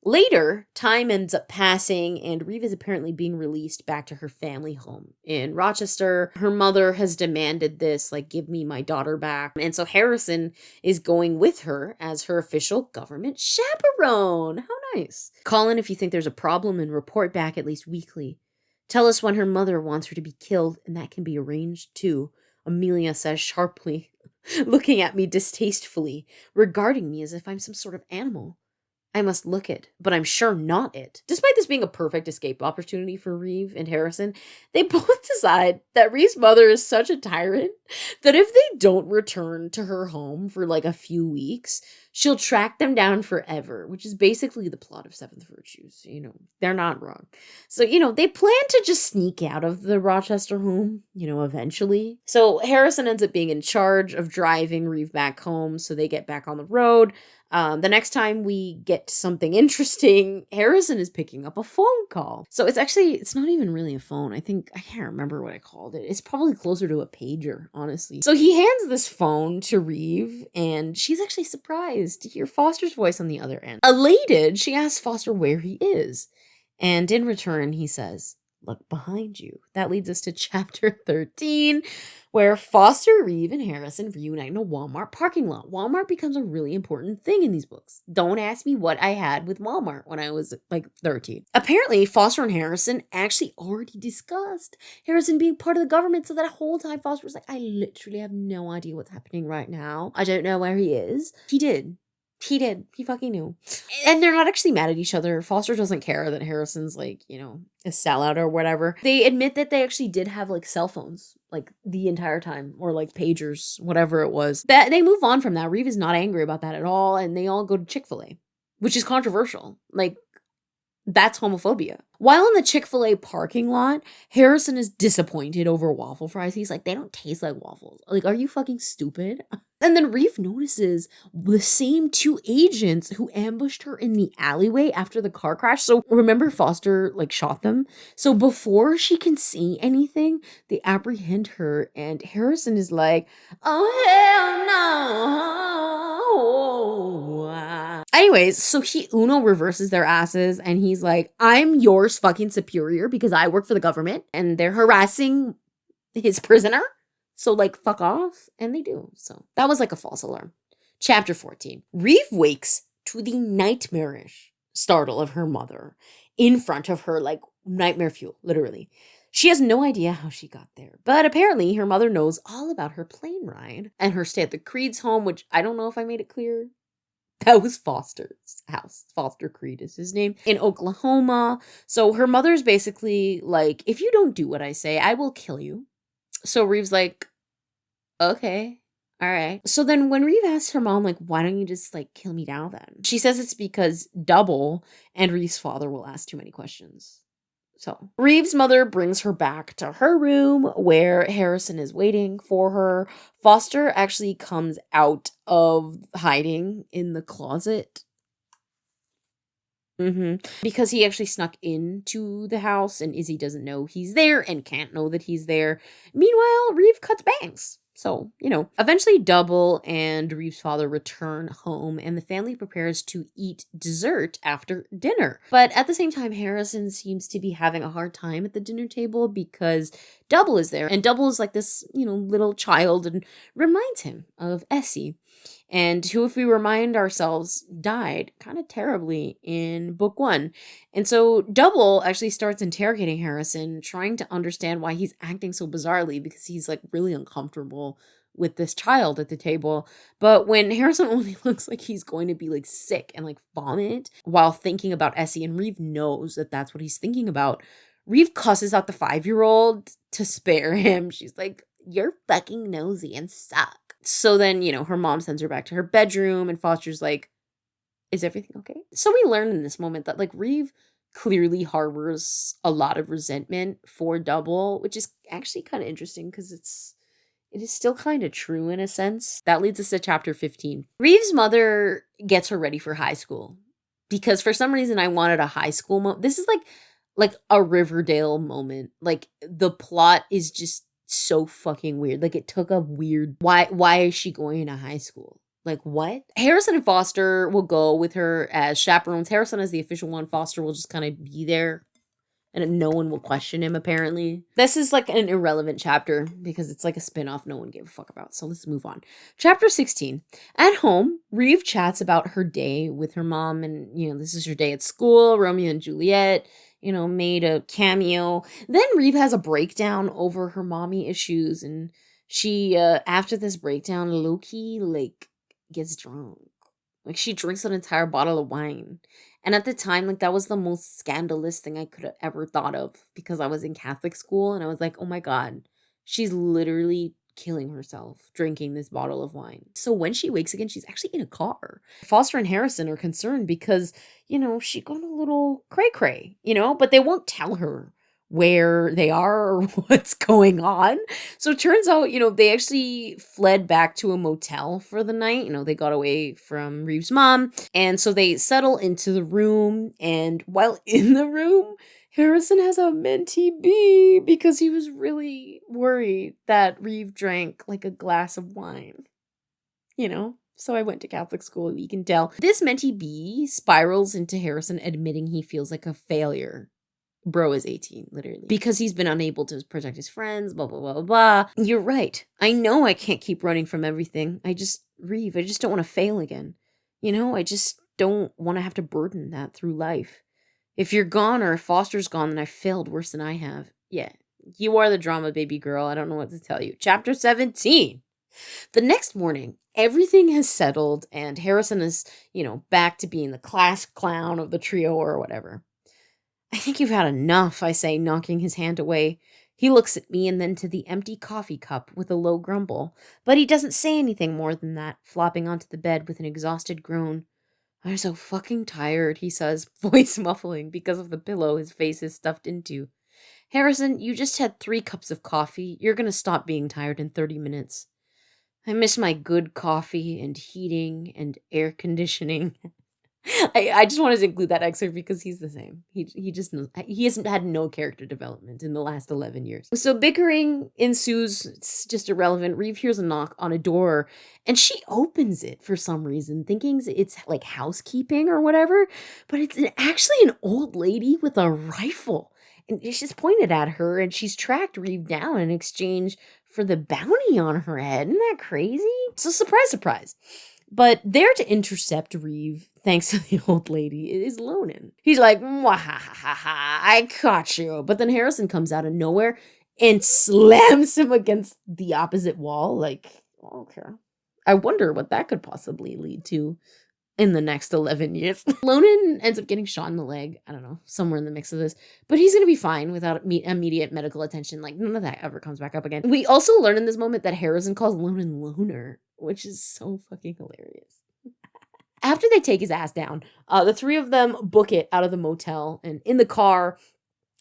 Later, time ends up passing, and Reeve is apparently being released back to her family home in Rochester. Her mother has demanded this, give me my daughter back. And so Harrison is going with her as her official government chaperone. How nice. Call in if you think there's a problem and report back at least weekly. Tell us when her mother wants her to be killed, and that can be arranged too, Amelia says sharply, looking at me distastefully, regarding me as if I'm some sort of animal. I must look it, but I'm sure not it. Despite this being a perfect escape opportunity for Reeve and Harrison, they both decide that Reeve's mother is such a tyrant that if they don't return to her home for a few weeks, she'll track them down forever, which is basically the plot of Seventh Virtues. They're not wrong. So, they plan to just sneak out of the Rochester home, eventually. So Harrison ends up being in charge of driving Reeve back home, so they get back on the road. The next time we get something interesting, Harrison is picking up a phone call. So it's not even really a phone. I can't remember what I called it. It's probably closer to a pager, honestly. So he hands this phone to Reeve, and she's actually surprised to hear Foster's voice on the other end. Elated, she asks Foster where he is. And in return, he says, look behind you. That leads us to chapter 13, where Foster, Reeve, and Harrison reunite in a Walmart parking lot. Walmart becomes a really important thing in these books. Don't ask me what I had with Walmart when I was 13. Apparently, Foster and Harrison actually already discussed Harrison being part of the government, so that whole time Foster was like, I literally have no idea what's happening right now. I don't know where he is. He did. He fucking knew. And they're not actually mad at each other. Foster doesn't care that Harrison's a sellout or whatever. They admit that they actually did have cell phones the entire time, or pagers, whatever it was. That they move on from that. Reeve is not angry about that at all, and they all go to Chick-fil-A, which is controversial. That's homophobia. While in the Chick-fil-A parking lot, Harrison is disappointed over waffle fries. He's like, they don't taste like waffles. Are you fucking stupid? And then Reeve notices the same two agents who ambushed her in the alleyway after the car crash. So remember Foster shot them? So before she can say anything, they apprehend her, and Harrison is like, oh hell no. Anyways, so he Uno reverses their asses, and he's like, I'm yours fucking superior because I work for the government, and they're harassing his prisoner. So fuck off. And they do. So that was a false alarm. Chapter 14. Reeve wakes to the nightmarish startle of her mother in front of her, nightmare fuel, literally. She has no idea how she got there, but apparently her mother knows all about her plane ride and her stay at the Creed's home, which I don't know if I made it clear. That was Foster's house. Foster Creed is his name, in Oklahoma. So her mother's basically like, if you don't do what I say, I will kill you. So Reeve's like, okay. All right. So then when Reeve asks her mom, like, why don't you just like kill me now then? She says it's because Double and Reeve's father will ask too many questions. So Reeve's mother brings her back to her room where Harrison is waiting for her. Foster actually comes out of hiding in the closet. Because he actually snuck into the house and Izzy doesn't know he's there and can't know that he's there. Meanwhile, Reeve cuts bangs. So, eventually Double and Reeve's father return home and the family prepares to eat dessert after dinner. But at the same time, Harrison seems to be having a hard time at the dinner table because Double is there. And Double is like this, little child and reminds him of Essie. And who, if we remind ourselves, died kind of terribly in book 1. And so Double actually starts interrogating Harrison, trying to understand why he's acting so bizarrely because he's like really uncomfortable with this child at the table. But when Harrison only looks like he's going to be like sick and like vomit while thinking about Essie, and Reeve knows that that's what he's thinking about, Reeve cusses out the 5-year-old to spare him. She's like, you're fucking nosy and suck. So then, her mom sends her back to her bedroom and Foster's like, is everything okay? So we learn in this moment that like Reeve clearly harbors a lot of resentment for Double, which is actually kind of interesting because it is still kind of true in a sense. That leads us to chapter 15. Reeve's mother gets her ready for high school because for some reason I wanted a high school moment. This is like a Riverdale moment. Like the plot is just so fucking weird. Like it took a weird, why is she going to high school? Like what? Harrison and Foster will go with her as chaperones. Harrison as the official one. Foster will just kind of be there and no one will question him apparently. This is like an irrelevant chapter because it's like a spin-off no one gave a fuck about. So let's move on. Chapter 16. At home, Reeve chats about her day with her mom and, this is her day at school. Romeo and Juliet, made a cameo. Then Reeve has a breakdown over her mommy issues and she, after this breakdown, low-key, like, gets drunk. Like, she drinks an entire bottle of wine. And at the time, like, that was the most scandalous thing I could have ever thought of because I was in Catholic school and I was like, oh my God, she's literally killing herself drinking this bottle of wine. So when she wakes again, she's actually in a car. Foster and Harrison are concerned because, she got a little cray-cray, but they won't tell her where they are or what's going on. So it turns out, they actually fled back to a motel for the night. They got away from Reeve's mom. And so they settle into the room. And while in the room, Harrison has a mentee bee because he was really worried that Reeve drank like a glass of wine. So I went to Catholic school, you can tell. This mentee bee spirals into Harrison admitting he feels like a failure. Bro is 18, literally. Because he's been unable to protect his friends, blah, blah, blah, blah, blah. You're right. I know I can't keep running from everything. Reeve, I just don't want to fail again. I just don't want to have to burden that through life. If you're gone or if Foster's gone, then I failed worse than I have. Yeah, you are the drama, baby girl. I don't know what to tell you. Chapter 17. The next morning, everything has settled and Harrison is, back to being the class clown of the trio or whatever. I think you've had enough, I say, knocking his hand away. He looks at me and then to the empty coffee cup with a low grumble, but he doesn't say anything more than that, flopping onto the bed with an exhausted groan. I'm so fucking tired, he says, voice muffling because of the pillow his face is stuffed into. Harrison, you just had 3 cups of coffee. You're gonna stop being tired in 30 minutes. I miss my good coffee and heating and air conditioning. I just wanted to include that excerpt because he's the same. He just knows. He hasn't had no character development in the last 11 years. So bickering ensues. It's just irrelevant. Reeve hears a knock on a door and she opens it for some reason, thinking it's like housekeeping or whatever. But it's actually an old lady with a rifle. And she's pointed at her and she's tracked Reeve down in exchange for the bounty on her head. Isn't that crazy? So surprise, surprise. But there to intercept Reeve, thanks to the old lady, is Lonan. He's like, "Mwahahaha, I caught you." But then Harrison comes out of nowhere and slams him against the opposite wall. Like, okay. I wonder what that could possibly lead to. in the next 11 years. Lonan ends up getting shot in the leg. I don't know, somewhere in the mix of this. But he's going to be fine without immediate medical attention. Like, none of that ever comes back up again. We also learn in this moment that Harrison calls Lonan Loner, which is so fucking hilarious. After they take his ass down, the three of them book it out of the motel. And in the car,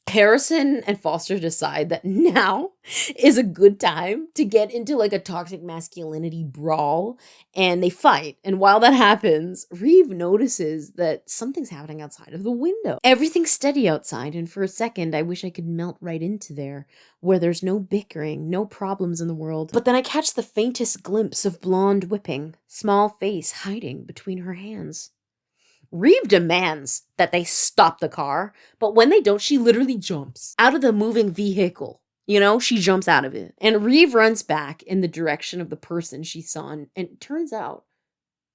Harrison and Foster decide that now is a good time to get into like a toxic masculinity brawl, and they fight. And while that happens, Reeve notices that something's happening outside of the window. Everything's steady outside, and for a second, I wish I could melt right into there, where there's no bickering, no problems in the world. But then I catch the faintest glimpse of blonde whipping, small face hiding between her hands. Reeve demands that they stop the car, but when they don't, she literally jumps out of the moving vehicle. You know, she jumps out of it. And Reeve runs back in the direction of the person she saw, and it turns out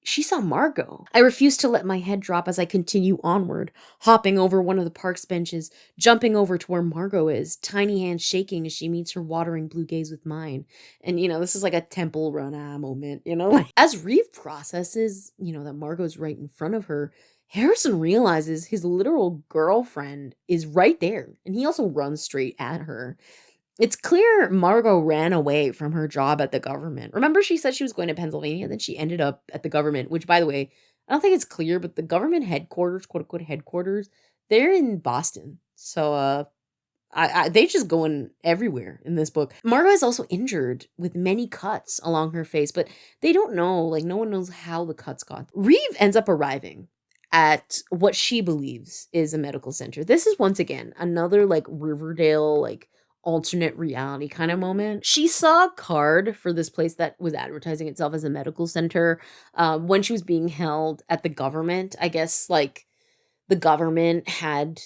she saw Margot. I refuse to let my head drop as I continue onward, hopping over one of the park's benches, jumping over to where Margot is, tiny hands shaking as she meets her watering blue gaze with mine. And, you know, this is like a temple run moment, you know? Like, as Reeve processes, you know, that Margot's right in front of her, Harrison realizes his literal girlfriend is right there, and he also runs straight at her. It's clear Margot ran away from her job at the government. Remember, she said she was going to Pennsylvania, then she ended up at the government, which, by the way, I don't think it's clear, but the government headquarters, quote unquote headquarters, they're in Boston. So, they just going everywhere in this book. Margot is also injured with many cuts along her face, but they don't know, like, no one knows how the cuts got. Reeve ends up arriving at what she believes is a medical center. This is, once again, another, like, Riverdale, like, alternate reality kind of moment. She saw a card for this place that was advertising itself as a medical center when she was being held at the government. I guess, like, the government had,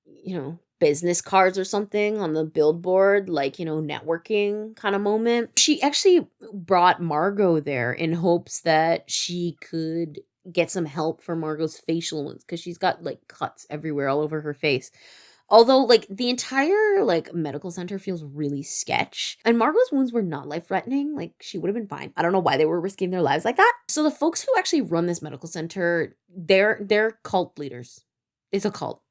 you know, business cards or something on the billboard, like, you know, networking kind of moment. She actually brought Margot there in hopes that she could get some help for Margot's facial wounds, because she's got, like, cuts everywhere all over her face. Although, like, the entire, like, medical center feels really sketch. And Margot's wounds were not life-threatening. Like, she would have been fine. I don't know why they were risking their lives like that. So the folks who actually run this medical center, they're cult leaders. It's a cult.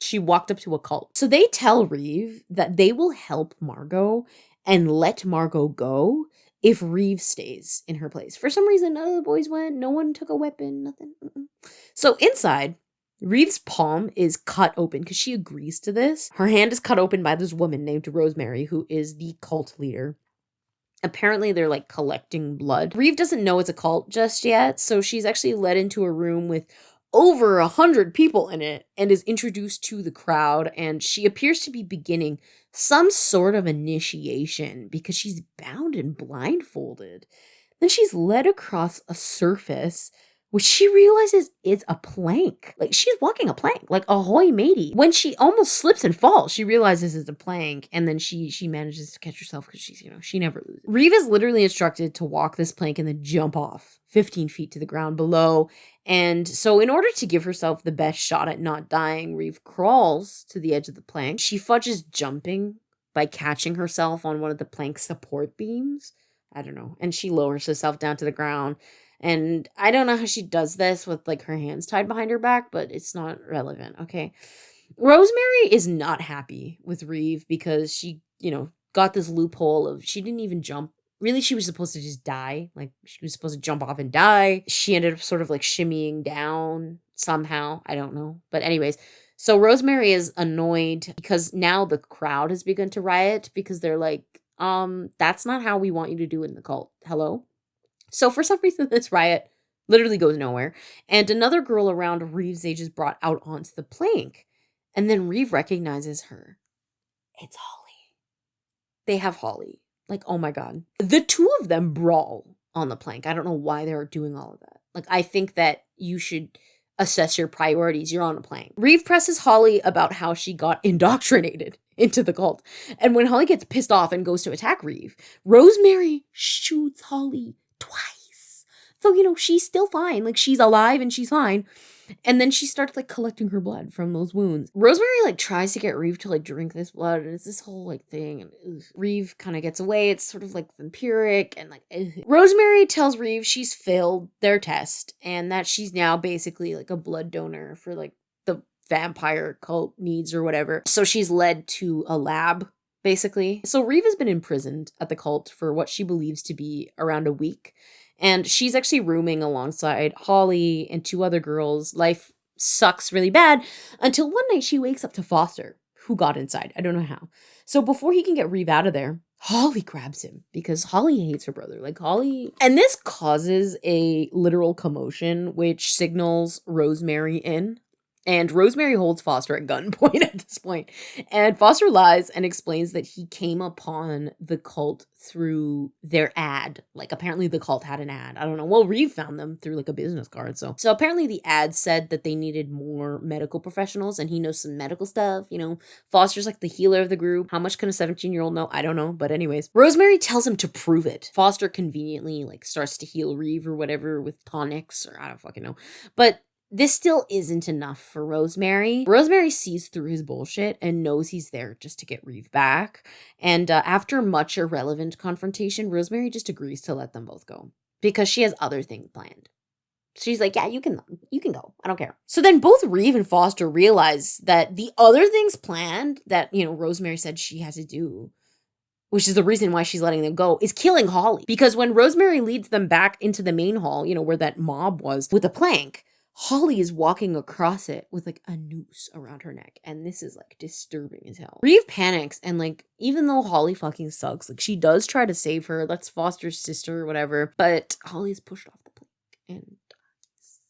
She walked up to a cult. So they tell Reeve that they will help Margot and let Margot go if Reeve stays in her place. For some reason, none of the boys went. No one took a weapon. Nothing. So inside, Reeve's palm is cut open because she agrees to this. Her hand is cut open by this woman named Rosemary, who is the cult leader. Apparently, they're, like, collecting blood. Reeve doesn't know it's a cult just yet, so she's actually led into a room with over 100 people in it and is introduced to the crowd, and she appears to be beginning some sort of initiation because she's bound and blindfolded. Then she's led across a surface which she realizes is a plank. Like, she's walking a plank, like ahoy matey. When she almost slips and falls, she realizes it's a plank, and then she manages to catch herself because she's, you know, she never loses. Reeve is literally instructed to walk this plank and then jump off 15 feet to the ground below. And so in order to give herself the best shot at not dying, Reeve crawls to the edge of the plank. She fudges jumping by catching herself on one of the plank support beams. I don't know. And she lowers herself down to the ground. And I don't know how she does this with, like, her hands tied behind her back, but it's not relevant, okay? Rosemary is not happy with Reeve because she, you know, got this loophole of she didn't even jump. Really, she was supposed to just die. Like, she was supposed to jump off and die. She ended up sort of, like, shimmying down somehow. I don't know. But anyways, so Rosemary is annoyed because now the crowd has begun to riot because they're like, that's not how we want you to do in the cult. Hello? So for some reason, this riot literally goes nowhere. And another girl around Reeve's age is brought out onto the plank. And then Reeve recognizes her. It's Holly. They have Holly. Like, oh my God. The two of them brawl on the plank. I don't know why they're doing all of that. Like, I think that you should assess your priorities. You're on a plank. Reeve presses Holly about how she got indoctrinated into the cult. And when Holly gets pissed off and goes to attack Reeve, Rosemary shoots Holly twice. So, you know, she's still fine. Like, she's alive and she's fine. And then she starts like collecting her blood from those wounds. Rosemary like tries to get Reeve to like drink this blood, and it's this whole like thing. And Reeve kind of gets away. It's sort of like vampiric and like Rosemary tells Reeve she's failed their test and that she's now basically like a blood donor for like the vampire cult needs or whatever. So she's led to a lab basically. So Reeve has been imprisoned at the cult for what she believes to be around a week. And she's actually rooming alongside Holly and 2 other girls. Life sucks really bad until one night she wakes up to Foster, who got inside. I don't know how. So before he can get Reeve out of there, Holly grabs him because Holly hates her brother. Like Holly. And this causes a literal commotion, which signals Rosemary in. And Rosemary holds Foster at gunpoint at this point. And Foster lies and explains that he came upon the cult through their ad. Like, apparently the cult had an ad. I don't know. Well, Reeve found them through, like, a business card. So apparently the ad said that they needed more medical professionals, and he knows some medical stuff. You know, Foster's, like, the healer of the group. How much can a 17-year-old know? I don't know. But anyways, Rosemary tells him to prove it. Foster conveniently, like, starts to heal Reeve or whatever with tonics, or I don't fucking know. But this still isn't enough for Rosemary. Rosemary sees through his bullshit and knows he's there just to get Reeve back. And after much irrelevant confrontation, Rosemary just agrees to let them both go because she has other things planned. She's like, yeah, you can go. I don't care. So then both Reeve and Foster realize that the other things planned that, you know, Rosemary said she has to do, which is the reason why she's letting them go, is killing Holly. Because when Rosemary leads them back into the main hall, you know, where that mob was with a plank, Holly is walking across it with like a noose around her neck. And this is like disturbing as hell. Reeve panics and like, even though Holly fucking sucks, like she does try to save her. That's Foster's sister or whatever. But Holly's pushed off the plank and dies.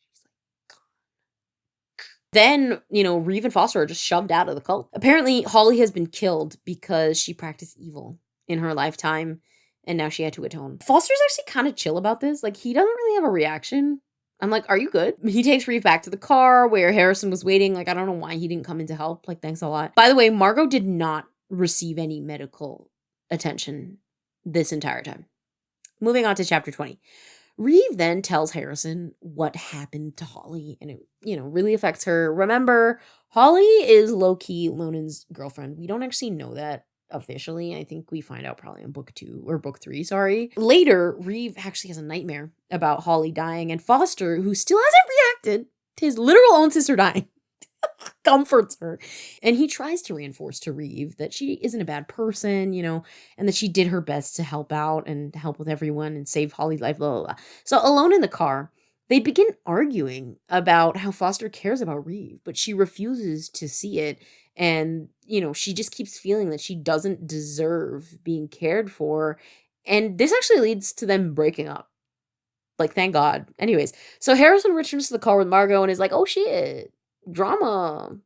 She's like gone. Then, you know, Reeve and Foster are just shoved out of the cult. Apparently Holly has been killed because she practiced evil in her lifetime. And now she had to atone. Foster's actually kind of chill about this. Like he doesn't really have a reaction. I'm like, are you good? He takes Reeve back to the car where Harrison was waiting. Like, I don't know why he didn't come in to help. Like, thanks a lot. By the way, Margot did not receive any medical attention this entire time. Moving on to chapter 20. Reeve then tells Harrison what happened to Holly, and it, you know, really affects her. Remember, Holly is low-key Lonan's girlfriend. We don't actually know that officially. I think we find out probably in book 3, sorry. Later, Reeve actually has a nightmare about Holly dying, and Foster, who still hasn't reacted to his literal own sister dying, comforts her. And he tries to reinforce to Reeve that she isn't a bad person, you know, and that she did her best to help out and help with everyone and save Holly's life, blah, blah, blah. So alone in the car, they begin arguing about how Foster cares about Reeve, but she refuses to see it. And, you know, she just keeps feeling that she doesn't deserve being cared for. And this actually leads to them breaking up. Like, thank God. Anyways, so Harrison returns to the car with Margot and is like, oh shit, drama.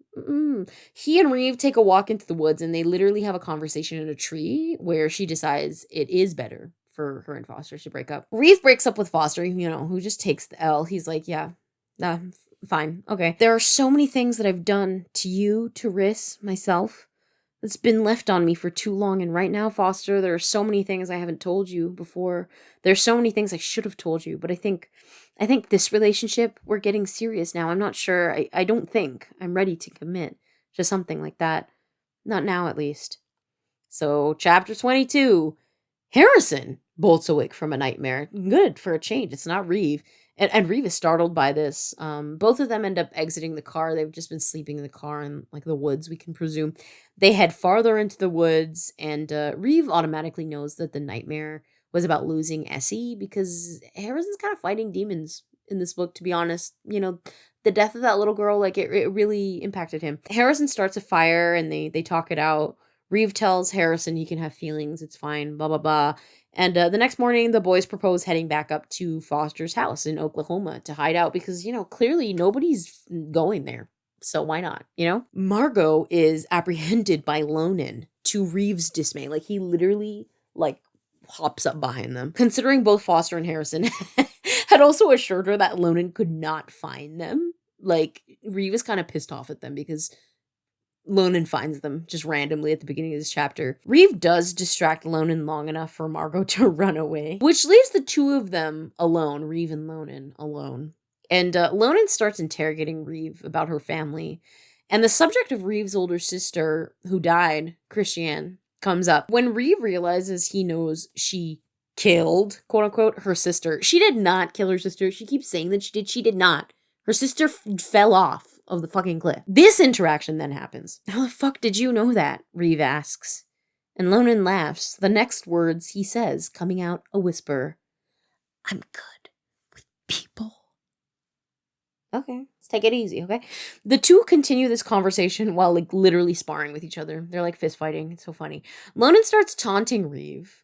He and Reeve take a walk into the woods and they literally have a conversation in a tree where she decides it is better for her and Foster to break up. Reeve breaks up with Foster, you know, who just takes the L. He's like, yeah, fine. Okay. There are so many things that I've done to you, to Riss, myself, that's been left on me for too long. And right now, Foster, there are so many things I haven't told you before. There's so many things I should have told you, but I think this relationship, we're getting serious now. I'm not sure. I don't think I'm ready to commit to something like that. Not now, at least. So, chapter 22. Harrison bolts awake from a nightmare. Good for a change. It's not Reeve. And Reeve is startled by this. Both of them end up exiting the car. They've just been sleeping in the car in like the woods, we can presume. They head farther into the woods, and Reeve automatically knows that the nightmare was about losing Essie because Harrison's kind of fighting demons in this book, to be honest. You know, the death of that little girl, like it really impacted him. Harrison starts a fire and they talk it out. Reeve tells Harrison he can have feelings, it's fine, blah, blah, blah. And the next morning, the boys propose heading back up to Foster's house in Oklahoma to hide out because, you know, clearly nobody's going there. So why not, you know? Margot is apprehended by Lonan, to Reeve's dismay. Like, he literally, like, hops up behind them. Considering both Foster and Harrison had also assured her that Lonan could not find them. Like, Reeve is kind of pissed off at them because Lonan finds them just randomly at the beginning of this chapter. Reeve does distract Lonan long enough for Margot to run away, which leaves the two of them alone, Reeve and Lonan alone. And Lonan starts interrogating Reeve about her family. And the subject of Reeve's older sister, who died, Christiane, comes up. When Reeve realizes he knows she killed, quote unquote, her sister. She did not kill her sister. She keeps saying that she did. She did not. Her sister fell off of the fucking cliff. This interaction then happens. How the fuck did you know that? Reeve asks. And Lonan laughs. The next words he says, coming out a whisper. I'm good with people. Okay, let's take it easy, okay? The two continue this conversation while, like, literally sparring with each other. They're, like, fist fighting. It's so funny. Lonan starts taunting Reeve,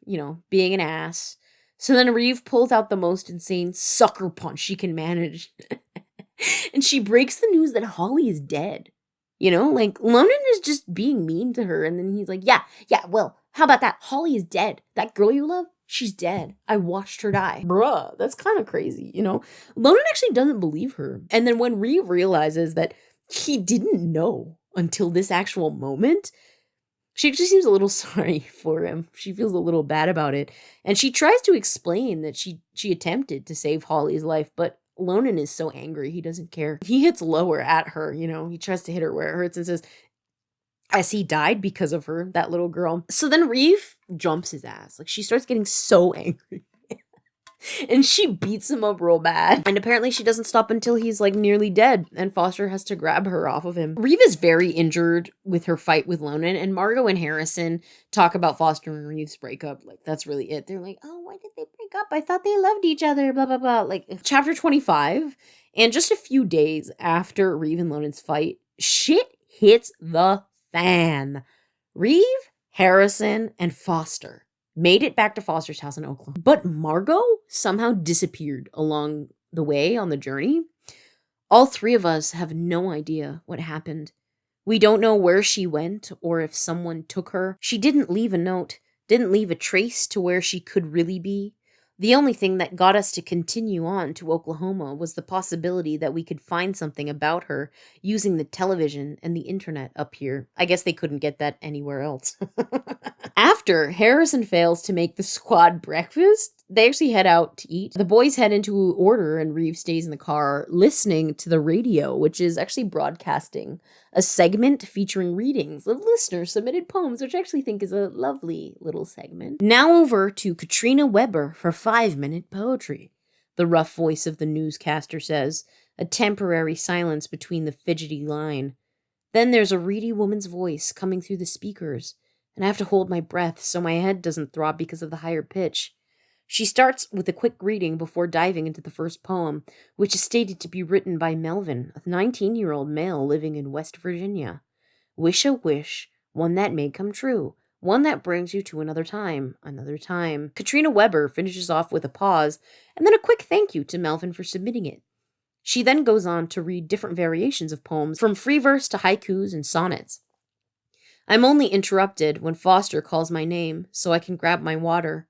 being an ass. So then Reeve pulls out the most insane sucker punch she can manage. And she breaks the news that Holly is dead. Lonan is just being mean to her. And then he's like, yeah, well, how about that? Holly is dead. That girl you love? She's dead. I watched her die. Bruh, that's kind of crazy, Lonan actually doesn't believe her. And then when Reeve realizes that he didn't know until this actual moment, she actually seems a little sorry for him. She feels a little bad about it. And she tries to explain that she attempted to save Holly's life, but Lonan is so angry, he doesn't care. He hits lower at her, he tries to hit her where it hurts and says, as he died because of her, that little girl. So then Reeve jumps his ass. Like, she starts getting so angry. And she beats him up real bad. And apparently she doesn't stop until he's, like, nearly dead. And Foster has to grab her off of him. Reeve is very injured with her fight with Lonan. And Margot and Harrison talk about Foster and Reeve's breakup. Like, that's really it. They're like, oh, why did they break up? I thought they loved each other, blah, blah, blah. Like, chapter 25. And just a few days after Reeve and Lonan's fight, shit hits the fan. Reeve, Harrison, and Foster made it back to Foster's house in Oklahoma. But Margot somehow disappeared along the way on the journey. All three of us have no idea what happened. We don't know where she went or if someone took her. She didn't leave a note, didn't leave a trace to where she could really be. The only thing that got us to continue on to Oklahoma was the possibility that we could find something about her using the television and the internet up here. I guess they couldn't get that anywhere else. After Harrison fails to make the squad breakfast, they actually head out to eat. The boys head into order and Reeve stays in the car listening to the radio, which is actually broadcasting a segment featuring readings of listener-submitted poems, which I actually think is a lovely little segment. Now over to Katrina Weber for 5-minute poetry. The rough voice of the newscaster says, a temporary silence between the fidgety line. Then there's a reedy woman's voice coming through the speakers, and I have to hold my breath so my head doesn't throb because of the higher pitch. She starts with a quick reading before diving into the first poem, which is stated to be written by Melvin, a 19-year-old male living in West Virginia. Wish a wish, one that may come true, one that brings you to another time, another time. Katrina Weber finishes off with a pause, and then a quick thank you to Melvin for submitting it. She then goes on to read different variations of poems, from free verse to haikus and sonnets. I'm only interrupted when Foster calls my name, so I can grab my water.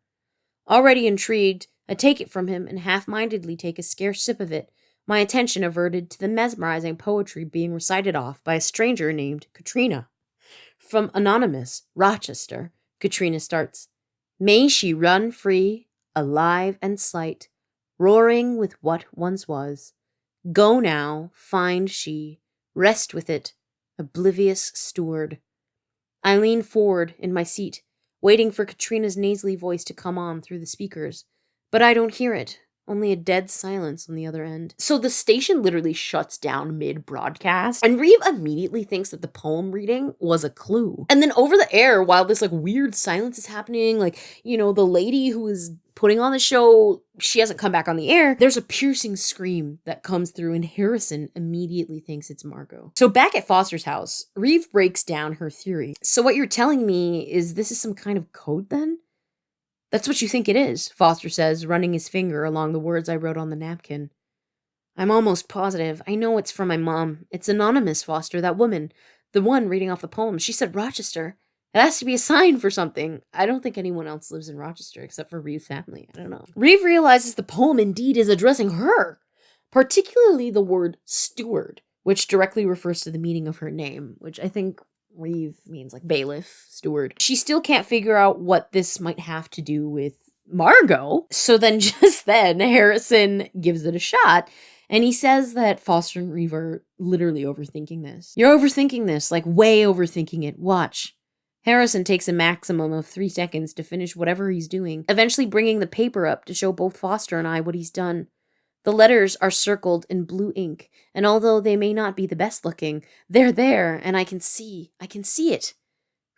Already intrigued, I take it from him and half-mindedly take a scarce sip of it, my attention averted to the mesmerizing poetry being recited off by a stranger named Katrina. From Anonymous, Rochester, Katrina starts, May she run free, alive and slight, roaring with what once was. Go now, find she, rest with it, oblivious steward. I lean forward in my seat, waiting for Katrina's nasally voice to come on through the speakers, but I don't hear it, only a dead silence on the other end. So the station literally shuts down mid-broadcast, and Reeve immediately thinks that the poem reading was a clue. And then over the air, while this weird silence is happening, the lady who is putting on the show, she hasn't come back on the air, there's a piercing scream that comes through, and Harrison immediately thinks it's Margot. So back at Foster's house, Reeve breaks down her theory. So what you're telling me is this is some kind of code then? That's what you think it is, Foster says, running his finger along the words I wrote on the napkin. I'm almost positive. I know it's from my mom. It's Anonymous, Foster, that woman. The one reading off the poem. She said Rochester. It has to be a sign for something. I don't think anyone else lives in Rochester except for Reeve's family. I don't know. Reeve realizes the poem indeed is addressing her, particularly the word steward, which directly refers to the meaning of her name, which I think Reeve means bailiff, steward. She still can't figure out what this might have to do with Margot. So then just then, Harrison gives it a shot And he says that Foster and Reeve are literally overthinking this. You're overthinking this, like way overthinking it. Watch. Harrison takes a maximum of 3 seconds to finish whatever he's doing, eventually bringing the paper up to show both Foster and I what he's done. The letters are circled in blue ink, and although they may not be the best looking, they're there, and I can see it.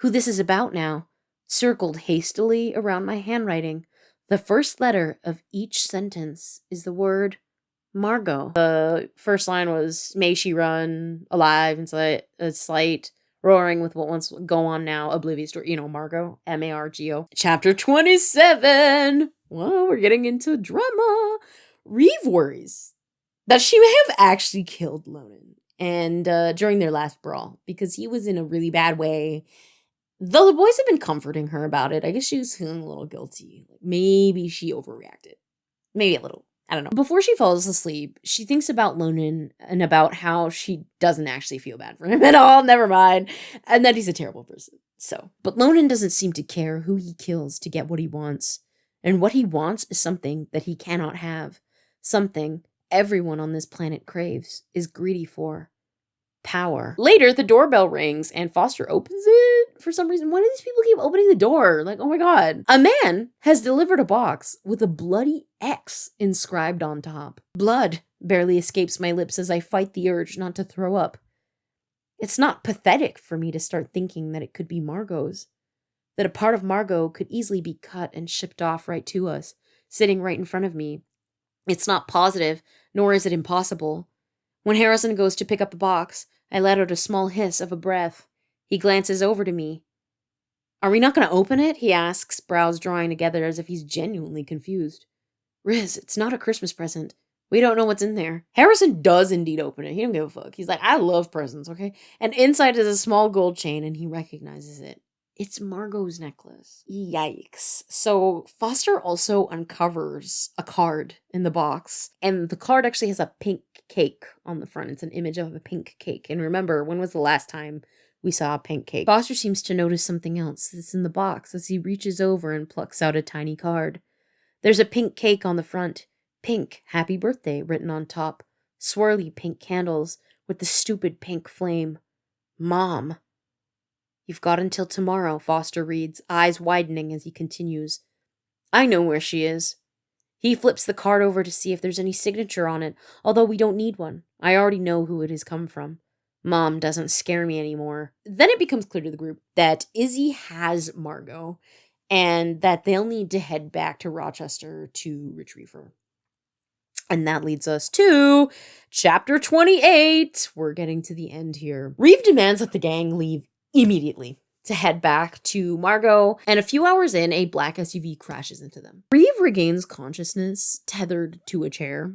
Who this is about now, circled hastily around my handwriting. The first letter of each sentence is the word Margot. The first line was, may she run, alive, and slight, roaring with what wants to go on now, oblivious to, Margot, M-A-R-G-O. Chapter 27. Well, we're getting into drama. Reeve worries that she may have actually killed Lonan and during their last brawl because he was in a really bad way. Though the boys have been comforting her about it, I guess she was feeling a little guilty. Maybe she overreacted. Maybe a little. I don't know. Before she falls asleep, she thinks about Lonan and about how she doesn't actually feel bad for him at all. Never mind. And that he's a terrible person. But Lonan doesn't seem to care who he kills to get what he wants. And what he wants is something that he cannot have. Something everyone on this planet craves, is greedy for. Power. Later, the doorbell rings and Foster opens it for some reason. Why do these people keep opening the door? Like, oh my god. A man has delivered a box with a bloody X inscribed on top. Blood barely escapes my lips as I fight the urge not to throw up. It's not pathetic for me to start thinking that it could be Margot's. That a part of Margot could easily be cut and shipped off right to us, sitting right in front of me. It's not positive, nor is it impossible. When Harrison goes to pick up the box, I let out a small hiss of a breath. He glances over to me. Are we not going to open it? He asks, brows drawing together as if he's genuinely confused. Riz, it's not a Christmas present. We don't know what's in there. Harrison does indeed open it. He don't give a fuck. He's like, I love presents, okay? And inside is a small gold chain, and he recognizes it. It's Margot's necklace. Yikes. So Foster also uncovers a card in the box, and the card actually has a pink cake on the front. It's an image of a pink cake. And remember, when was the last time we saw a pink cake? Foster seems to notice something else that's in the box as he reaches over and plucks out a tiny card. There's a pink cake on the front. Pink, happy birthday, written on top. Swirly pink candles with the stupid pink flame. Mom. You've got until tomorrow, Foster reads, eyes widening as he continues. I know where she is. He flips the card over to see if there's any signature on it, although we don't need one. I already know who it has come from. Mom doesn't scare me anymore. Then it becomes clear to the group that Izzy has Margot, and that they'll need to head back to Rochester to retrieve her. And that leads us to chapter 28. We're getting to the end here. Reeve demands that the gang leave immediately to head back to Margot, and a few hours in, a black SUV crashes into them. Reeve regains consciousness, tethered to a chair,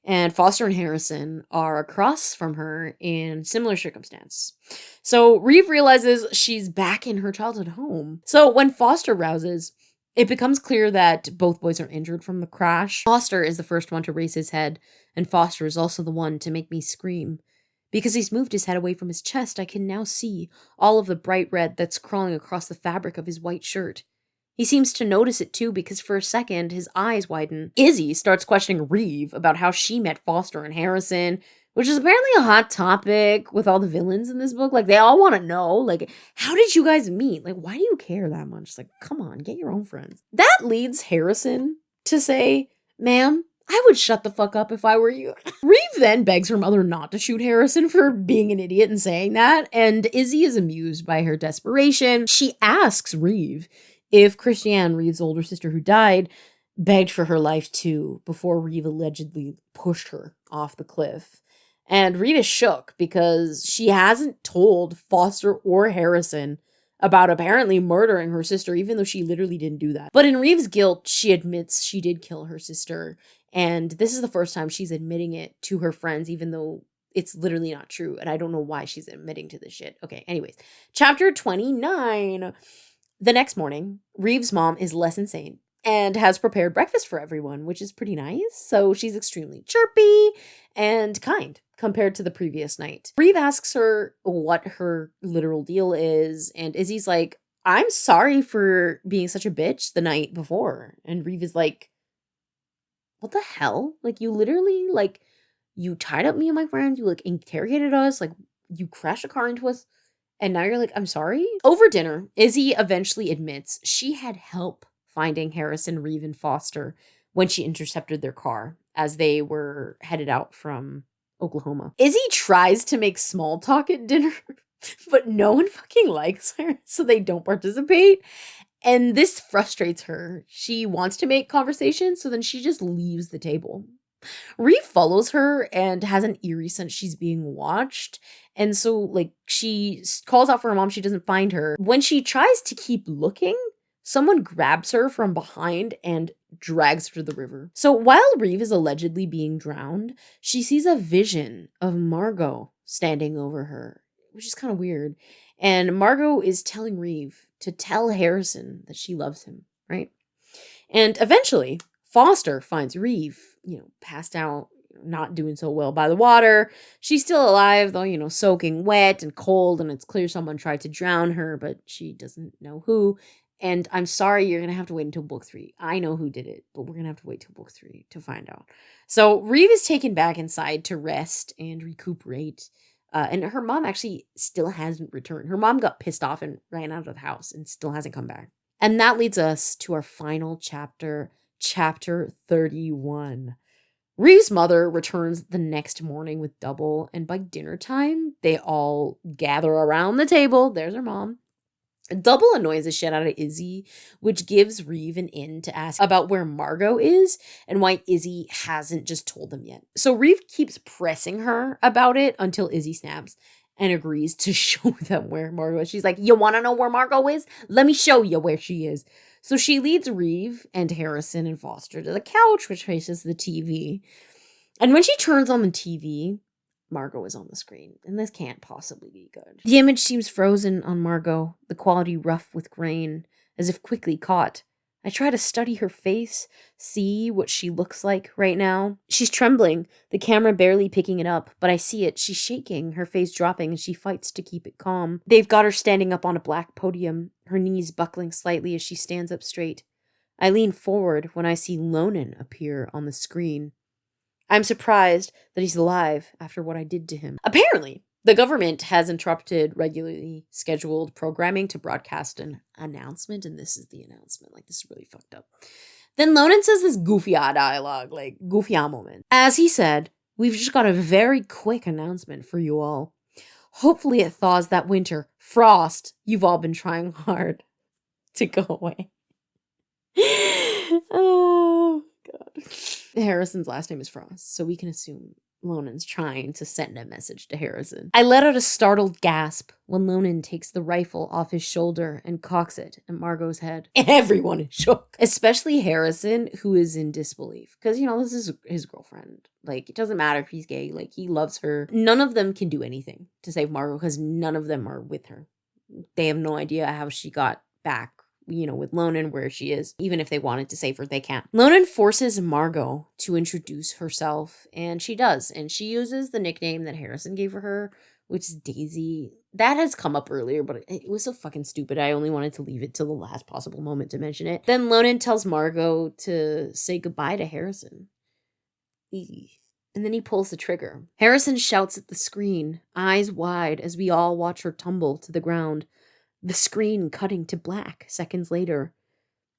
and Foster and Harrison are across from her in similar circumstance. So Reeve realizes she's back in her childhood home. So when Foster rouses, it becomes clear that both boys are injured from the crash. Foster is the first one to raise his head, and Foster is also the one to make me scream. Because he's moved his head away from his chest, I can now see all of the bright red that's crawling across the fabric of his white shirt. He seems to notice it too, because for a second, his eyes widen. Izzy starts questioning Reeve about how she met Foster and Harrison, which is apparently a hot topic with all the villains in this book. Like, they all want to know, like, how did you guys meet? Like, why do you care that much? Like, come on, get your own friends. That leads Harrison to say, ma'am, I would shut the fuck up if I were you. Reeve then begs her mother not to shoot Harrison for being an idiot and saying that, and Izzy is amused by her desperation. She asks Reeve if Christiane, Reeve's older sister who died, begged for her life too, before Reeve allegedly pushed her off the cliff. And Reeve is shook because she hasn't told Foster or Harrison about apparently murdering her sister, even though she literally didn't do that. But in Reeve's guilt, she admits she did kill her sister. And this is the first time she's admitting it to her friends, even though it's literally not true. And I don't know why she's admitting to this shit. Okay, anyways. Chapter 29. The next morning, Reeve's mom is less insane and has prepared breakfast for everyone, which is pretty nice. So she's extremely chirpy and kind compared to the previous night. Reeve asks her what her literal deal is, and Izzy's like, I'm sorry for being such a bitch the night before. And Reeve is like, what the hell? Like, you literally, like, You tied up me and my friends. You like interrogated us. Like you crashed a car into us. And now you're like, I'm sorry? Over dinner, Izzy eventually admits she had help finding Harrison, Reeve, and Foster when she intercepted their car as they were headed out from Oklahoma. Izzy tries to make small talk at dinner, but no one fucking likes her, so they don't participate. And this frustrates her. She wants to make conversation, so then she just leaves the table. Reeve follows her and has an eerie sense she's being watched. And so, like, she calls out for her mom. She doesn't find her. When she tries to keep looking, someone grabs her from behind and drags her to the river. So while Reeve is allegedly being drowned, she sees a vision of Margot standing over her, which is kind of weird. And Margot is telling Reeve to tell Harrison that she loves him, right? And eventually, Foster finds Reeve, passed out, not doing so well by the water. She's still alive, though, soaking wet and cold, and it's clear someone tried to drown her, but she doesn't know who. And I'm sorry, you're going to have to wait until book 3. I know who did it, but we're going to have to wait till book 3 to find out. So Reeve is taken back inside to rest and recuperate. And her mom actually still hasn't returned. Her mom got pissed off and ran out of the house and still hasn't come back. And that leads us to our final chapter, chapter 31. Reeve's mother returns the next morning with Double, and by dinner time, they all gather around the table. There's her mom. Double annoys the shit out of Izzy, which gives Reeve an in to ask about where Margot is and why Izzy hasn't just told them yet. So Reeve keeps pressing her about it until Izzy snaps and agrees to show them where Margot is. She's like, you want to know where Margot is? Let me show you where she is. So she leads Reeve and Harrison and Foster to the couch, which faces the TV. And when she turns on the TV, Margot is on the screen, and this can't possibly be good. The image seems frozen on Margot, the quality rough with grain, as if quickly caught. I try to study her face, see what she looks like right now. She's trembling, the camera barely picking it up, but I see it. She's shaking, her face dropping, and she fights to keep it calm. They've got her standing up on a black podium, her knees buckling slightly as she stands up straight. I lean forward when I see Lonan appear on the screen. I'm surprised that he's alive after what I did to him. Apparently, the government has interrupted regularly scheduled programming to broadcast an announcement, and this is the announcement. Like, this is really fucked up. Then Lonan says this goofy-ah dialogue, like, goofy-ah moment. As he said, we've just got a very quick announcement for you all. Hopefully it thaws that winter frost you've all been trying hard to go away. Oh, God. Harrison's last name is Frost, so we can assume Lonan's trying to send a message to Harrison. I let out a startled gasp when Lonan takes the rifle off his shoulder and cocks it at Margot's head. And everyone is shook, especially Harrison, who is in disbelief. Because, this is his girlfriend. Like, it doesn't matter if he's gay. Like, he loves her. None of them can do anything to save Margot because none of them are with her. They have no idea how she got back, with Lonan where she is. Even if they wanted to save her, they can't. Lonan forces Margot to introduce herself, and she does. And she uses the nickname that Harrison gave her, which is Daisy. That has come up earlier, but it was so fucking stupid. I only wanted to leave it till the last possible moment to mention it. Then Lonan tells Margot to say goodbye to Harrison. And then he pulls the trigger. Harrison shouts at the screen, eyes wide, as we all watch her tumble to the ground. The screen cutting to black seconds later.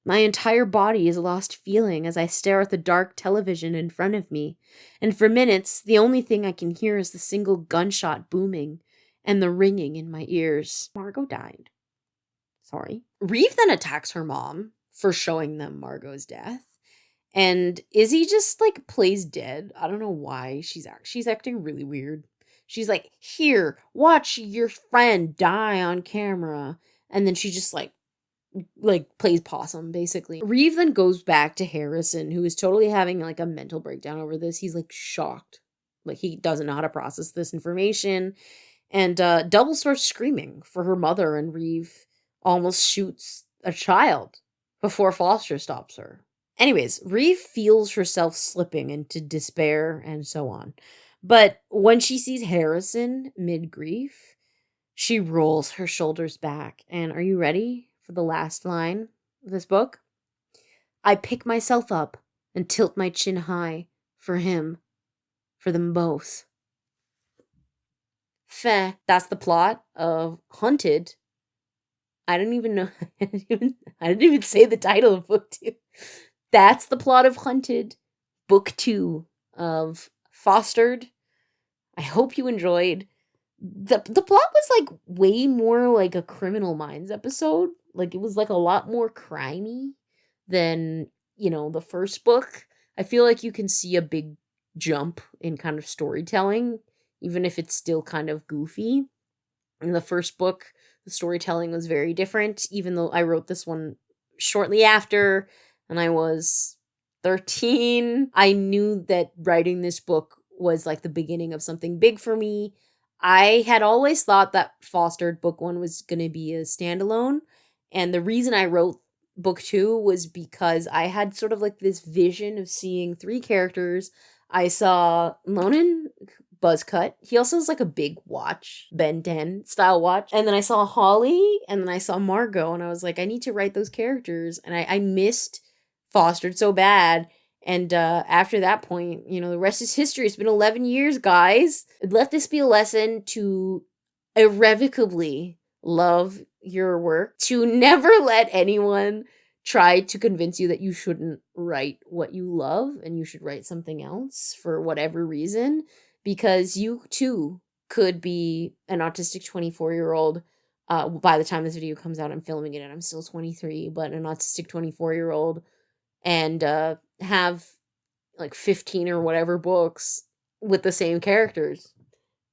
My entire body is lost feeling as I stare at the dark television in front of me, and for minutes, the only thing I can hear is the single gunshot booming and the ringing in my ears. Margot died. Sorry. Reeve then attacks her mom for showing them Margot's death, and Izzy just, plays dead. I don't know why. She's acting really weird. She's like, here, watch your friend die on camera. And then she just plays possum, basically. Reeve then goes back to Harrison, who is totally having a mental breakdown over this. He's shocked. He doesn't know how to process this information. And Double starts screaming for her mother, and Reeve almost shoots a child before Foster stops her. Anyways, Reeve feels herself slipping into despair and so on. But when she sees Harrison mid-grief, she rolls her shoulders back. And are you ready for the last line of this book? I pick myself up and tilt my chin high for him. for them both. That's the plot of Hunted. I didn't even know. I didn't even say the title of book 2. That's the plot of Hunted, book 2 of Fostered. I hope you enjoyed. The plot was like way more like a Criminal Minds episode. Like it was like a lot more crimey than, the first book. I feel like you can see a big jump in kind of storytelling, even if it's still kind of goofy. In the first book, the storytelling was very different, even though I wrote this one shortly after and I was 13. I knew that writing this book was like the beginning of something big for me. I had always thought that Fostered book 1 was going to be a standalone. And the reason I wrote book 2 was because I had sort of like this vision of seeing 3 characters. I saw Lonan, Buzzcut. He also has like a big watch, Ben 10 style watch. And then I saw Holly, and then I saw Margot, and I was like, I need to write those characters. And I missed Fostered so bad. And after that point, the rest is history. It's been 11 years, guys. Let this be a lesson to irrevocably love your work, to never let anyone try to convince you that you shouldn't write what you love and you should write something else for whatever reason, because you too could be an autistic 24-year-old. By the time this video comes out, I'm filming it and I'm still 23, but an autistic 24-year-old and have like 15 or whatever books with the same characters.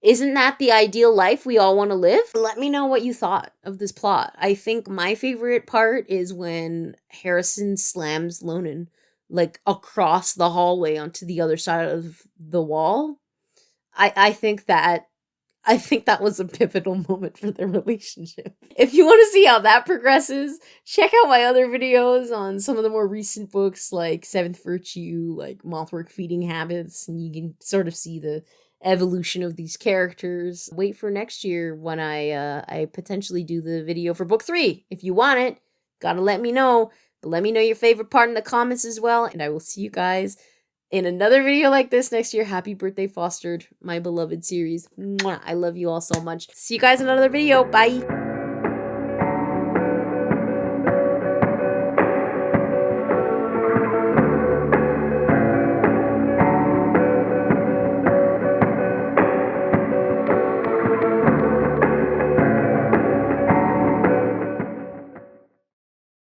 Isn't that the ideal life we all want to live? Let me know what you thought of this plot. I think my favorite part is when Harrison slams Lonan like across the hallway onto the other side of the wall. I think that was a pivotal moment for their relationship. If you want to see how that progresses, check out my other videos on some of the more recent books like Seventh Virtue, like Mothwork Feeding Habits, and you can sort of see the evolution of these characters. Wait for next year when I potentially do the video for book 3. If you want it, gotta let me know. But let me know your favorite part in the comments as well, and I will see you guys in another video like this next year. Happy birthday, Fostered, my beloved series. Mwah. I love you all so much. See you guys in another video. Bye.